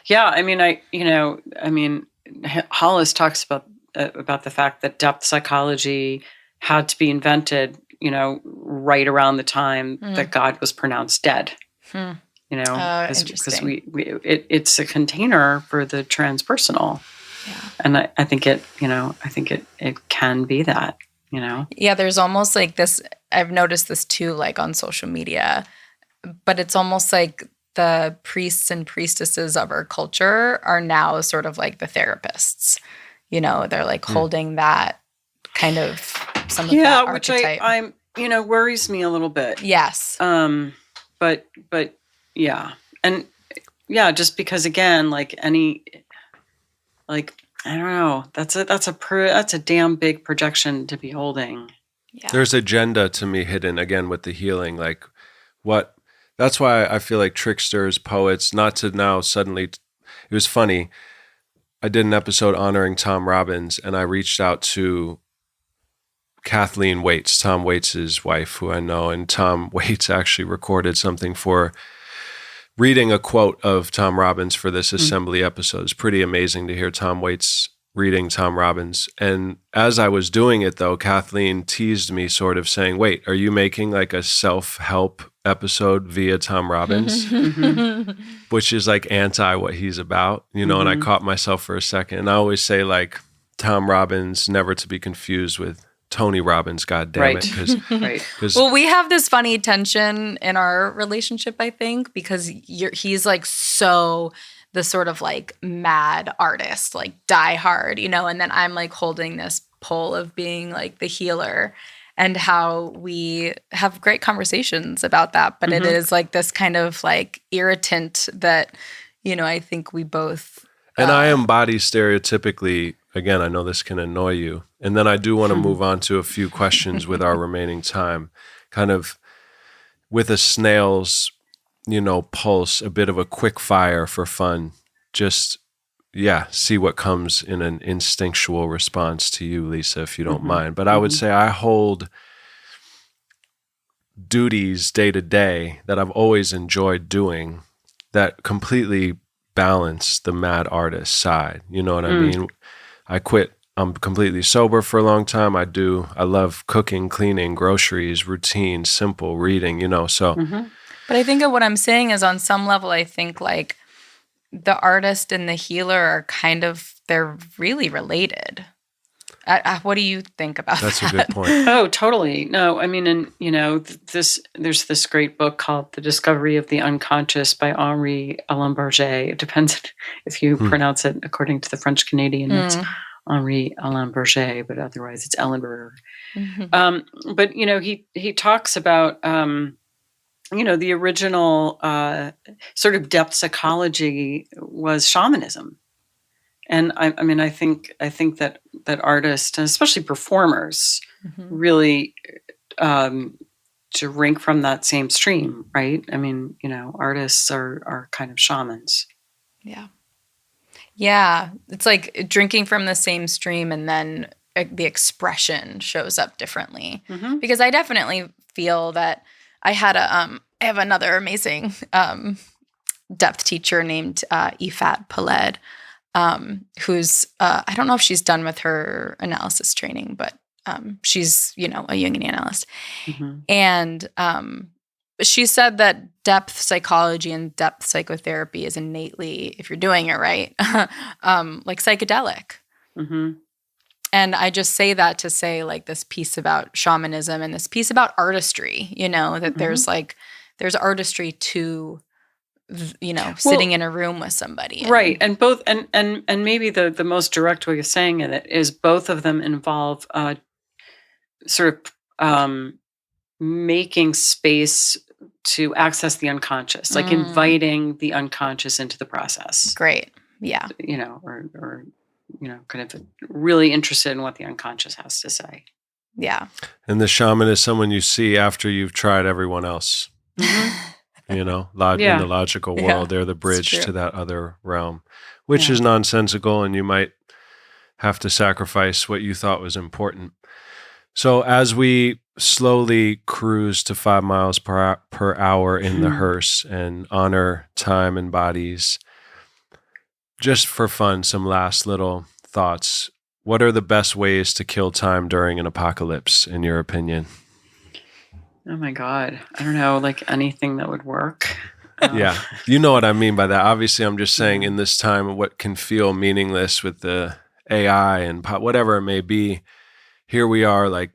Yeah. I mean, Hollis talks about the fact that depth psychology had to be invented, you know, right around the time that God was pronounced dead. You know, because it's a container for the transpersonal, and I think it can be that, you know. Yeah, there's almost like this. I've noticed this too, like on social media, but it's almost like the priests and priestesses of our culture are now sort of like the therapists. You know, they're like holding that kind of some of that archetype. Which I'm worries me a little bit. Yes. But yeah, and just because again, like I don't know, that's a damn big projection to be holding. Yeah. There's agenda to me hidden again with the healing, like what. That's why I feel like tricksters, poets, not to now suddenly. It was funny. I did an episode honoring Tom Robbins, and I reached out to Kathleen Waits, Tom Waits' wife, who I know, and Tom Waits actually recorded something for reading a quote of Tom Robbins for this assembly episode. It's pretty amazing to hear Tom Waits reading Tom Robbins. And as I was doing it, though, Kathleen teased me, sort of saying, wait, are you making like a self-help episode via Tom Robbins? Which is like anti what he's about, you know, and I caught myself for a second. And I always say like Tom Robbins, never to be confused with Tony Robbins, God damn it. Right. Well, we have this funny tension in our relationship, I think, because he's like so the sort of like mad artist, like die hard, you know, and then I'm like holding this pole of being like the healer, and how we have great conversations about that. But it is like this kind of like irritant that, you know, I think we both. And I embody stereotypically, again, I know this can annoy you. And then I do want to move on to a few questions with our remaining time, kind of with a snail's, you know, pulse, a bit of a quick fire for fun. Just, yeah, see what comes in an instinctual response to you, Lisa, if you don't mind. But I would say I hold duties day to day that I've always enjoyed doing that completely balance the mad artist side. You know what I mean? I quit. I'm completely sober for a long time. I love cooking, cleaning, groceries, routine, simple reading, you know, so. But I think of what I'm saying is on some level, I think like the artist and the healer are kind of, they're really related. What do you think about that? That's a good point. Oh, totally. No, I mean, and you know, there's this great book called The Discovery of the Unconscious by Henri Alain Berger. It depends if you pronounce it according to the French Canadian. It's Henri Alain Berger, but otherwise it's Ellenberger. But you know, he talks about you know, the original sort of depth psychology was shamanism. And I mean, I think that artists, and especially performers, really drink from that same stream, right? I mean, you know, artists are kind of shamans. Yeah. Yeah. It's like drinking from the same stream, and then the expression shows up differently. Because I definitely feel that I have another amazing depth teacher named Ifat Paled, who's, I don't know if she's done with her analysis training, but she's, you know, a Jungian analyst. And she said that depth psychology and depth psychotherapy is innately, if you're doing it right, like psychedelic. And I just say that to say like this piece about shamanism and this piece about artistry, you know, that there's artistry to, you know, sitting in a room with somebody. Right. And both, and maybe the most direct way of saying it is both of them involve sort of making space to access the unconscious, like inviting the unconscious into the process. Great. Yeah. You know, or you know, kind of really interested in what the unconscious has to say. Yeah. And the shaman is someone you see after you've tried everyone else. You know, in the logical world, they're the bridge to that other realm, which is nonsensical, and you might have to sacrifice what you thought was important. So as we slowly cruise to 5 miles per hour in the hearse and honor time and bodies, just for fun, some last little thoughts. What are the best ways to kill time during an apocalypse, in your opinion? Oh my God. I don't know, like anything that would work. Yeah. You know what I mean by that. Obviously, I'm just saying in this time, what can feel meaningless with the AI and whatever it may be, here we are like,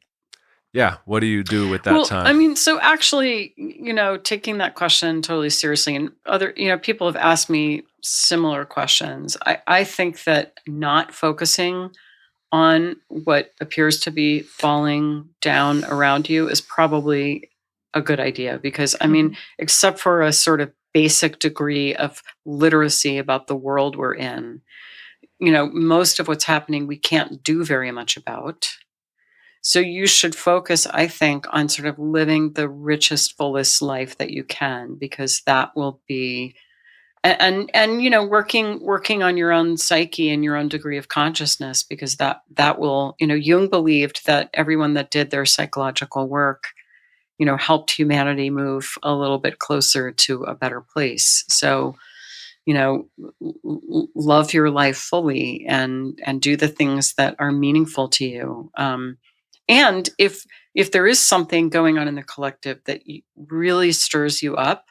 yeah, what do you do with that time? I mean, so actually, you know, taking that question totally seriously, and other, you know, people have asked me similar questions. I think that not focusing on what appears to be falling down around you is probably a good idea, because I mean, except for a sort of basic degree of literacy about the world we're in, you know, most of what's happening we can't do very much about. So you should focus, I think, on sort of living the richest, fullest life that you can, because that will be, and you know, working on your own psyche and your own degree of consciousness, because that will, you know, Jung believed that everyone that did their psychological work, you know, helped humanity move a little bit closer to a better place. So, you know, love your life fully and do the things that are meaningful to you. And if there is something going on in the collective that really stirs you up,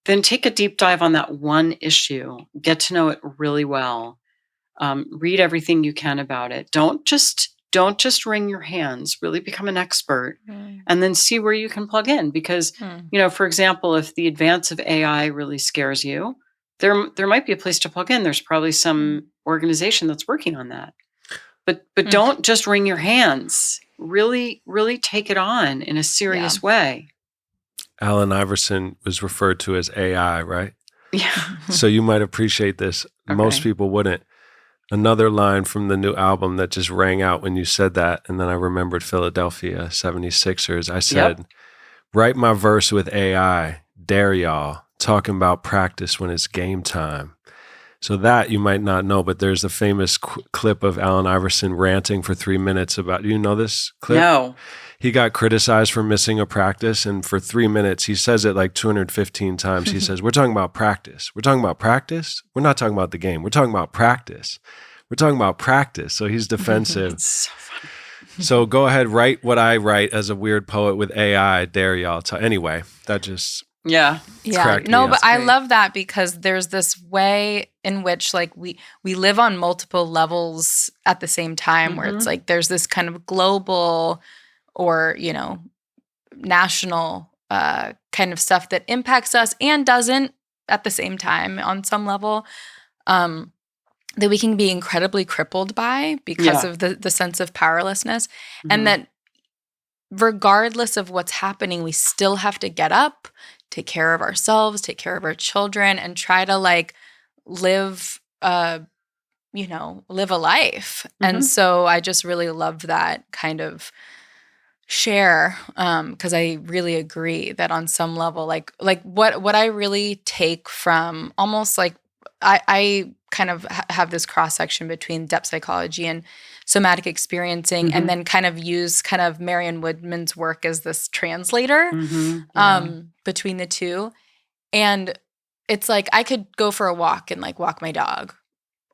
then take a deep dive on that one issue. Get to know it really well. Read everything you can about it. Don't just don't just wring your hands, really become an expert, Mm. and then see where you can plug in. Because, for example, if the advance of AI really scares you, there might be a place to plug in. There's probably some organization that's working on that. But don't just wring your hands. Really, really take it on in a serious way. Allen Iverson was referred to as AI, right? Yeah. So you might appreciate this. Okay. Most people wouldn't. Another line from the new album that just rang out when you said that, and then I remembered Philadelphia 76ers. I said, write my verse with AI, dare y'all, talking about practice when it's game time. So that you might not know, but there's a famous clip of Allen Iverson ranting for 3 minutes about, do you know this clip? No. He got criticized for missing a practice, and for 3 minutes, he says it like 215 times. He says, we're talking about practice. We're talking about practice. We're not talking about the game. We're talking about practice. We're talking about practice. So he's defensive. It's so funny. So go ahead, write what I write as a weird poet with AI. Dare y'all. Anyway, that just... Yeah. cracked me No, up. but I love that because there's this way in which like we live on multiple levels at the same time where it's like there's this kind of global or, national kind of stuff that impacts us and doesn't at the same time on some level that we can be incredibly crippled by because of the sense of powerlessness. And that regardless of what's happening, we still have to get up, take care of ourselves, take care of our children, and try to like live a life. And so I just really love that kind of share because I really agree that on some level, like what I really take from almost like I kind of have this cross section between depth psychology and somatic experiencing, and then kind of use kind of Marion Woodman's work as this translator between the two. And it's like I could go for a walk and like walk my dog,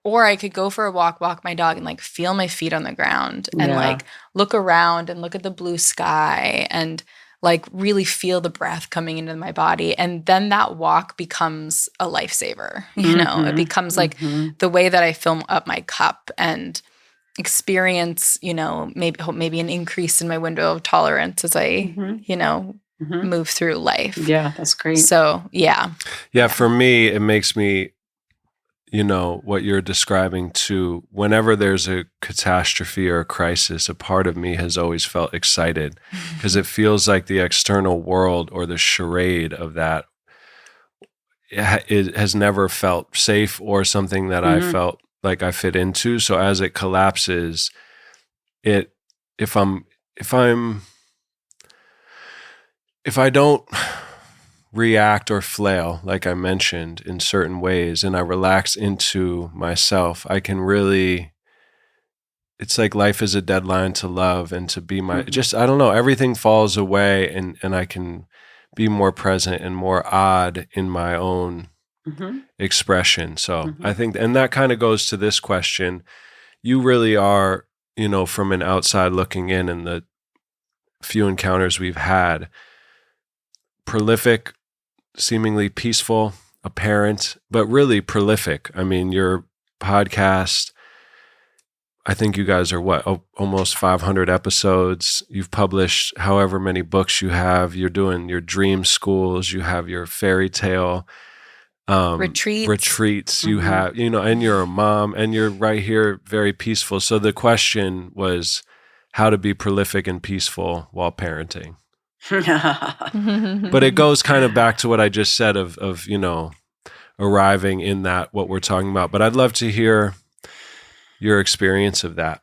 or I could go for a walk my dog and like feel my feet on the ground and like look around and look at the blue sky and like really feel the breath coming into my body. And then that walk becomes a lifesaver, it becomes like the way that I fill up my cup and experience, maybe an increase in my window of tolerance as I, move through life. Yeah, that's great. So, yeah. For me, it makes me, what you're describing too, whenever there's a catastrophe or a crisis, a part of me has always felt excited because it feels like the external world or the charade of that it has never felt safe or something that I felt like I fit into. So as it collapses, if I don't react or flail, like I mentioned, in certain ways, and I relax into myself, I can really, it's like life is a deadline to love and to be my, I don't know, everything falls away and I can be more present and more odd in my own expression. So I think, and that kind of goes to this question. You really are, from an outside looking in and the few encounters we've had, prolific, seemingly peaceful, apparent, but really prolific. I mean, your podcast, I think you guys are almost 500 episodes. You've published however many books you have. You're doing your dream schools. You have your fairy tale retreats. You have, and you're a mom and you're right here, very peaceful. So the question was how to be prolific and peaceful while parenting. But it goes kind of back to what I just said of arriving in that, what we're talking about. But I'd love to hear your experience of that.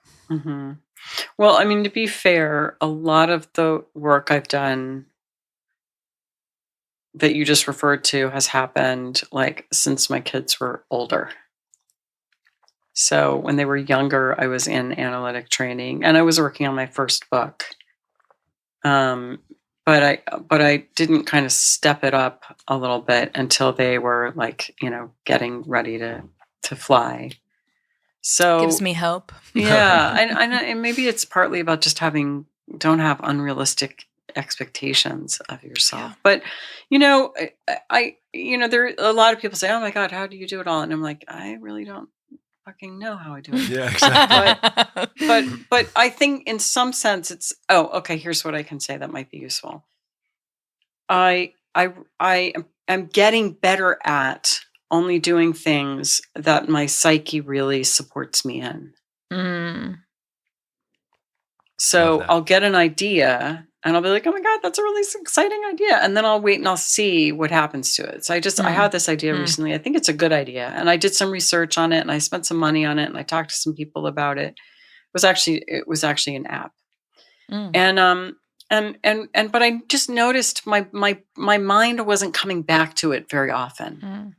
Well, I mean, to be fair, a lot of the work I've done that you just referred to has happened like since my kids were older. So when they were younger, I was in analytic training and I was working on my first book. But I didn't kind of step it up a little bit until they were like, getting ready to fly. So gives me hope. Yeah. And maybe it's partly about just don't have unrealistic expectations of yourself. Yeah. But, I there are a lot of people say, oh my God, how do you do it all? And I'm like, I really don't fucking know how I do it. Yeah, exactly. But I think in some sense okay, here's what I can say that might be useful. I am getting better at only doing things that my psyche really supports me in. So I'll get an idea and I'll be like, oh my God, that's a really exciting idea. And then I'll wait and I'll see what happens to it. So I had this idea recently. I think it's a good idea. And I did some research on it and I spent some money on it and I talked to some people about it. It was actually an app. And but I just noticed my mind wasn't coming back to it very often.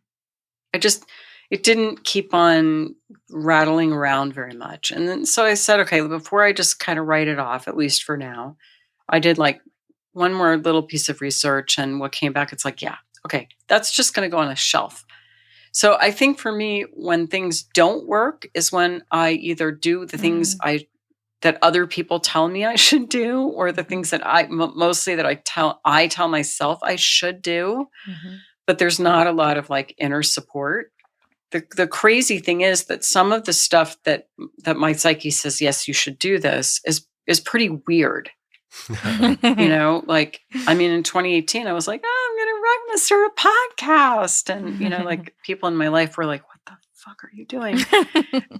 It didn't keep on rattling around very much. And then, so I said, okay, before I just kind of write it off, at least for now, I did like one more little piece of research and what came back, it's like, yeah, okay, that's just going to go on a shelf. So I think for me, when things don't work is when I either do the things that other people tell me I should do, or the things that mostly that I tell myself I should do, but there's not a lot of like inner support. The crazy thing is that some of the stuff that my psyche says, yes, you should do this is pretty weird. You know, like, I mean, in 2018, I was like, oh, I'm going to start a podcast. And, you know, like people in my life were like, what the fuck are you doing?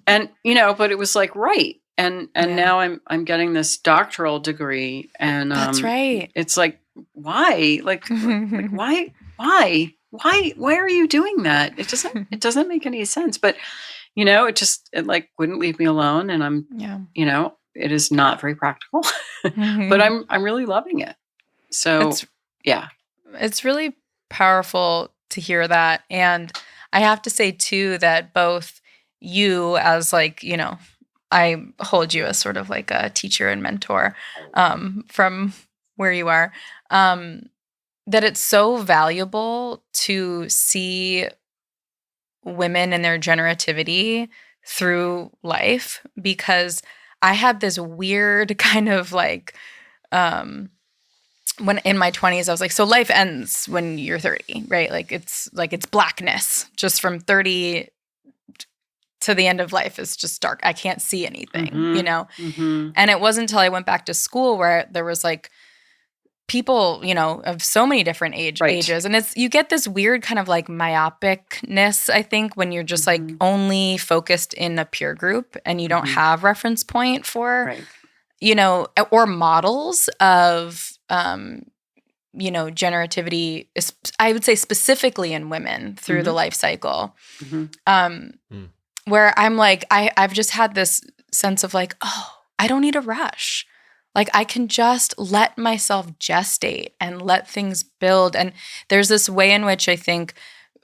And, you know, but it was like, right. And now I'm getting this doctoral degree and that's right. It's like, why? Like why are you doing that? It doesn't make any sense. But, you know, it like wouldn't leave me alone. And I'm, you know, it is not very practical, but I'm really loving it. So it's really powerful to hear that. And I have to say too, that both you as like, you know, I hold you as sort of like a teacher and mentor from where you are, that it's so valuable to see women and their generativity through life, because I had this weird kind of like, when in my 20s, I was like, so life ends when you're 30, right? Like it's blackness just from 30 to the end of life is just dark. I can't see anything, you know? And it wasn't until I went back to school where there was like people, you know, of so many different ages. And you get this weird kind of like myopicness, I think, when you're just like only focused in a peer group and you don't have reference point for, you know, or models of, you know, generativity, I would say specifically in women through the life cycle. Where I'm like, I've just had this sense of like, oh, I don't need a rush. Like I can just let myself gestate and let things build. And there's this way in which I think,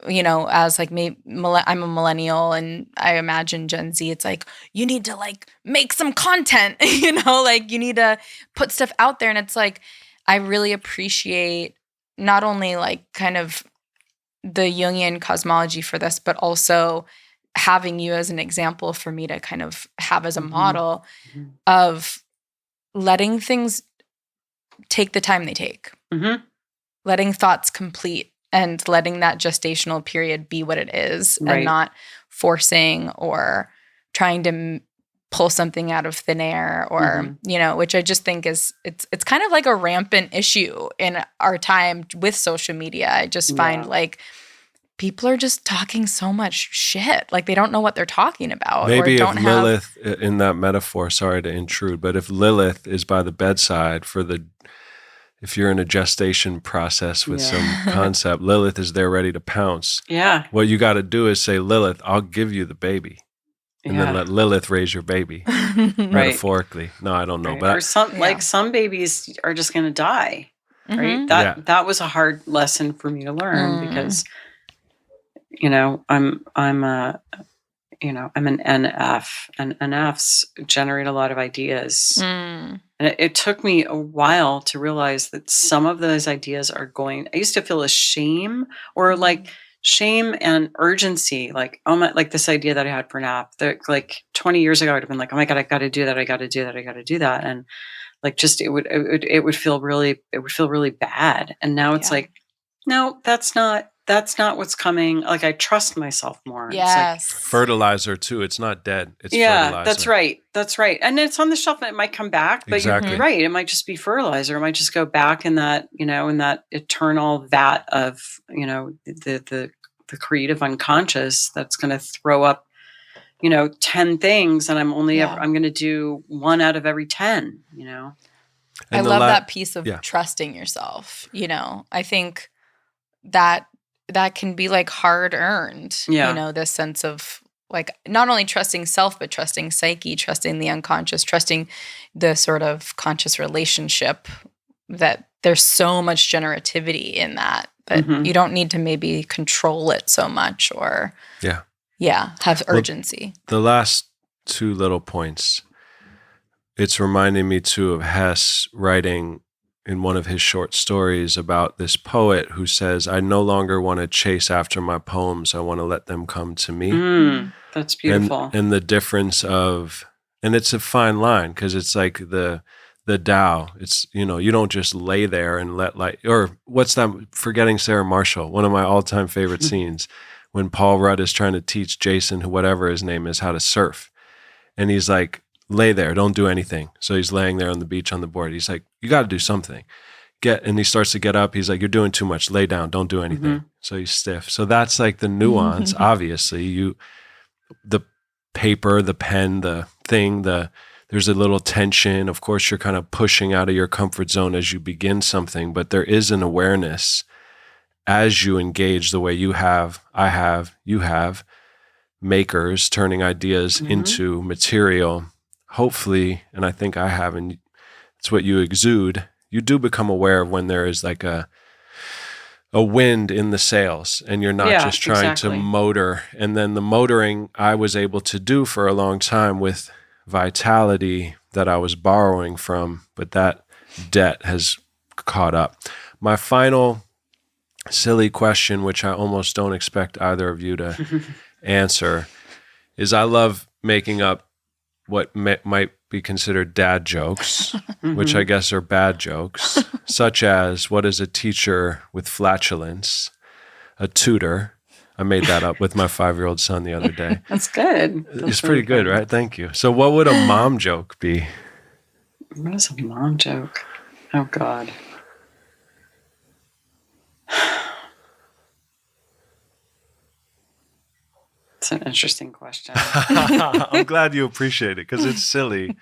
you know, as like I'm a millennial and I imagine Gen Z, it's like, you need to like make some content, you know, like you need to put stuff out there. And it's like, I really appreciate not only like kind of the Jungian cosmology for this, but also having you as an example for me to kind of have as a model of letting things take the time they take, letting thoughts complete and letting that gestational period be what it is and not forcing or trying to pull something out of thin air or, you know, which I just think is, it's kind of like a rampant issue in our time with social media. I just find like, people are just talking so much shit. Like they don't know what they're talking about. Maybe or if don't Lilith, in that metaphor, sorry to intrude, but if Lilith is by the bedside if you're in a gestation process with some concept, Lilith is there ready to pounce. Yeah. What you got to do is say, Lilith, I'll give you the baby. And then let Lilith raise your baby, metaphorically. No, I don't know. But or some babies are just going to die, right? That was a hard lesson for me to learn because, you know, I'm an NF, and NFs generate a lot of ideas. And it took me a while to realize that some of those ideas I used to feel a shame or like shame and urgency, like, oh my, like this idea that I had for NAP, that like 20 years ago, I'd have been like, oh my God, I got to do that. I got to do that. I got to do that. And like, just, it would feel really bad. And now it's like, no, that's not that's not what's coming. Like, I trust myself more. It's like, Yes. Fertilizer too. It's not dead. It's yeah, fertilizer. that's right. That's right. And it's on the shelf and it might come back, but Exactly. you're right. It might just be fertilizer. It might just go back in that, in that eternal vat of, the creative unconscious that's going to throw up, 10 things. And I'm only Yeah. I'm going to do 1 out of every 10, And I the love that piece of yeah. trusting yourself. I think that can be like hard earned, Yeah. this sense of like not only trusting self, but trusting psyche, trusting the unconscious, trusting the sort of conscious relationship, that there's so much generativity in that Mhm. you don't need to maybe control it so much or have urgency. The last 2 little points. It's reminding me too of Hess writing in one of his short stories about this poet who says, I no longer want to chase after my poems. I want to let them come to me. That's beautiful. And the difference of, and it's a fine line because it's like the Tao. It's, you don't just lay there and let light, or what's that, Forgetting Sarah Marshall, one of my all-time favorite scenes, when Paul Rudd is trying to teach Jason, whatever his name is, how to surf. And he's like, lay there, don't do anything. So he's laying there on the beach on the board. He's like, you got to do something. And he starts to get up. He's like, you're doing too much. Lay down, don't do anything. Mhm. So he's stiff. So that's like the nuance. Obviously, the paper, the pen, the thing, there's a little tension. Of course, you're kind of pushing out of your comfort zone as you begin something, but there is an awareness as you engage the way you have, I have, you have, makers turning ideas into material. Hopefully, and I think I have, and it's what you exude, you do become aware of when there is like a wind in the sails and you're not just trying to motor. And then the motoring I was able to do for a long time with vitality that I was borrowing from, but that debt has caught up. My final silly question, which I almost don't expect either of you to answer, is I love making up what might be considered dad jokes, which I guess are bad jokes, such as, what is a teacher with flatulence? A tutor. I made that up with my 5-year-old son the other day. That's good. It's pretty good, right? Thank you. So what would a mom joke be? What is a mom joke? Oh, God. It's an interesting question. I'm glad you appreciate it because it's silly.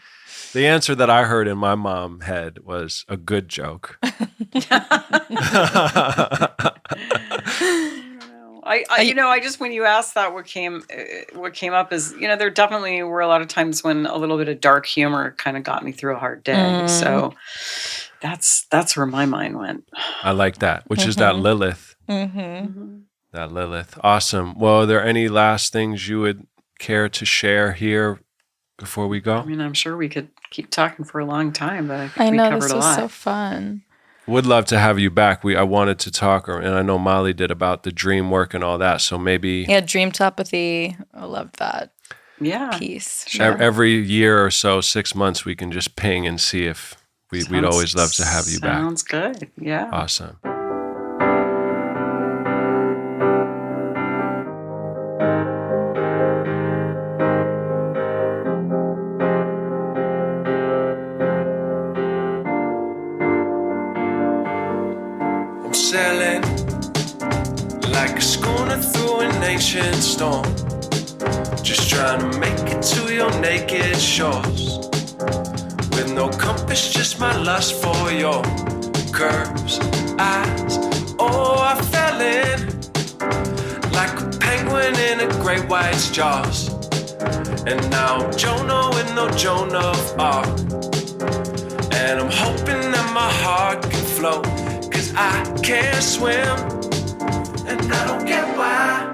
The answer that I heard in my mom head was a good joke. I just, when you asked that, what came up is, there definitely were a lot of times when a little bit of dark humor kind of got me through a hard day. So that's where my mind went. I like that, which is that Lilith. That Lilith. Awesome. Well, are there any last things you would care to share here before we go? I mean, I'm sure we could keep talking for a long time, but I think I we know covered this a was lot. so fun. Would love to have you back. I wanted to talk, and I know Molly did, about the dream work and all that. So maybe Dream telepathy. I love that piece. every year or so, 6 months, we can just ping and see if we'd always love to have you back. Sounds good. Yeah. Awesome. Sailing like a schooner through an ancient storm, just trying to make it to your naked shores, with no compass, just my lust for your curves, eyes. Oh, I fell in like a penguin in a great white's jaws, and now I'm Jonah with no Jonah of Arc, and I'm hoping that my heart can float, 'cause I can't swim, and I don't get why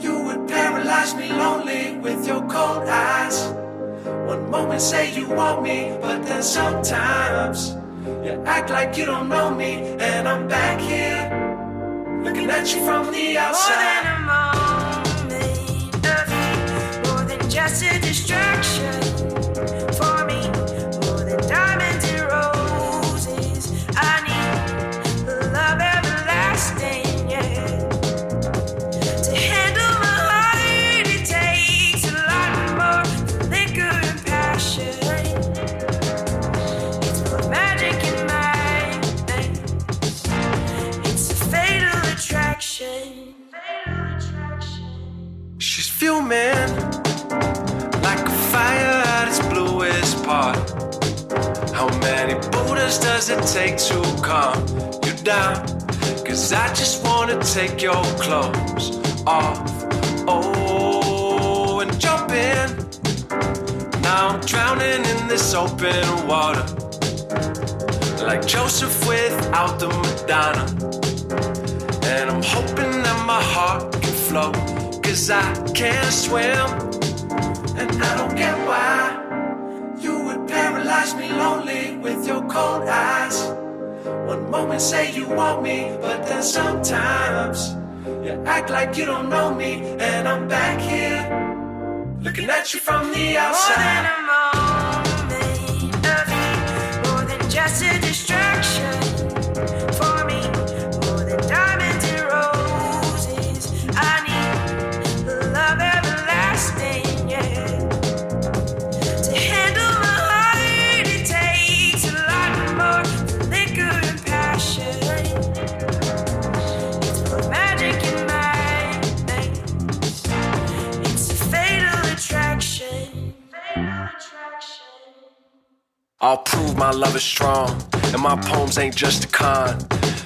you would paralyze me lonely with your cold eyes. One moment say you want me, but then sometimes you act like you don't know me, and I'm back here looking at you from the outside. More than a moment, more than just a distraction for me, more than diamonds and roses. I need the love everlasting, yeah. jumping like a fire at its bluest part. How many Buddhas does it take to calm you down? 'Cause I just wanna take your clothes off. Oh, and jump in. Now I'm drowning in this open water, like Joseph without the Madonna. And I'm hoping that my heart can float, 'cause I can't swim. And I don't get why you would paralyze me lonely with your cold eyes. One moment say you want me, but then sometimes you act like you don't know me. And I'm back here looking at you from the outside. More than a moment of heat, more than just a distraction for me, more than diamonds and roses. I need the love everlasting, yeah. To handle my heart, it takes a lot more than liquor and passion. It's put magic in my veins. It's a fatal attraction. I'll prove my love is strong, and my poems ain't just a con.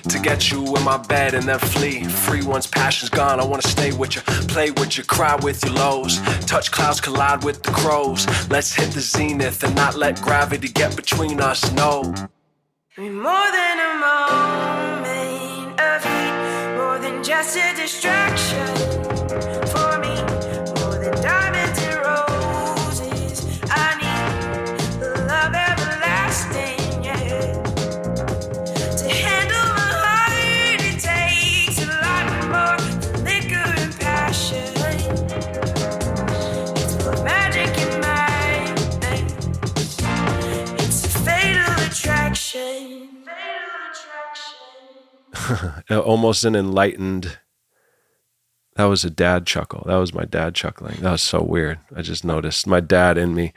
To get you in my bed and then flee, free once passion's gone. I wanna stay with you, play with you, cry with your lows. Touch clouds, collide with the crows. Let's hit the zenith and not let gravity get between us, no. More than a moment of heat, more than just a distraction for me, more than diamonds and roses. I need the love everlasting, yeah. To handle my heart, it takes a lot more than liquor and passion. It's put magic in my veins. It's a fatal attraction. Almost an enlightened. That was a dad chuckle. That was my dad chuckling. That was so weird. I just noticed my dad in me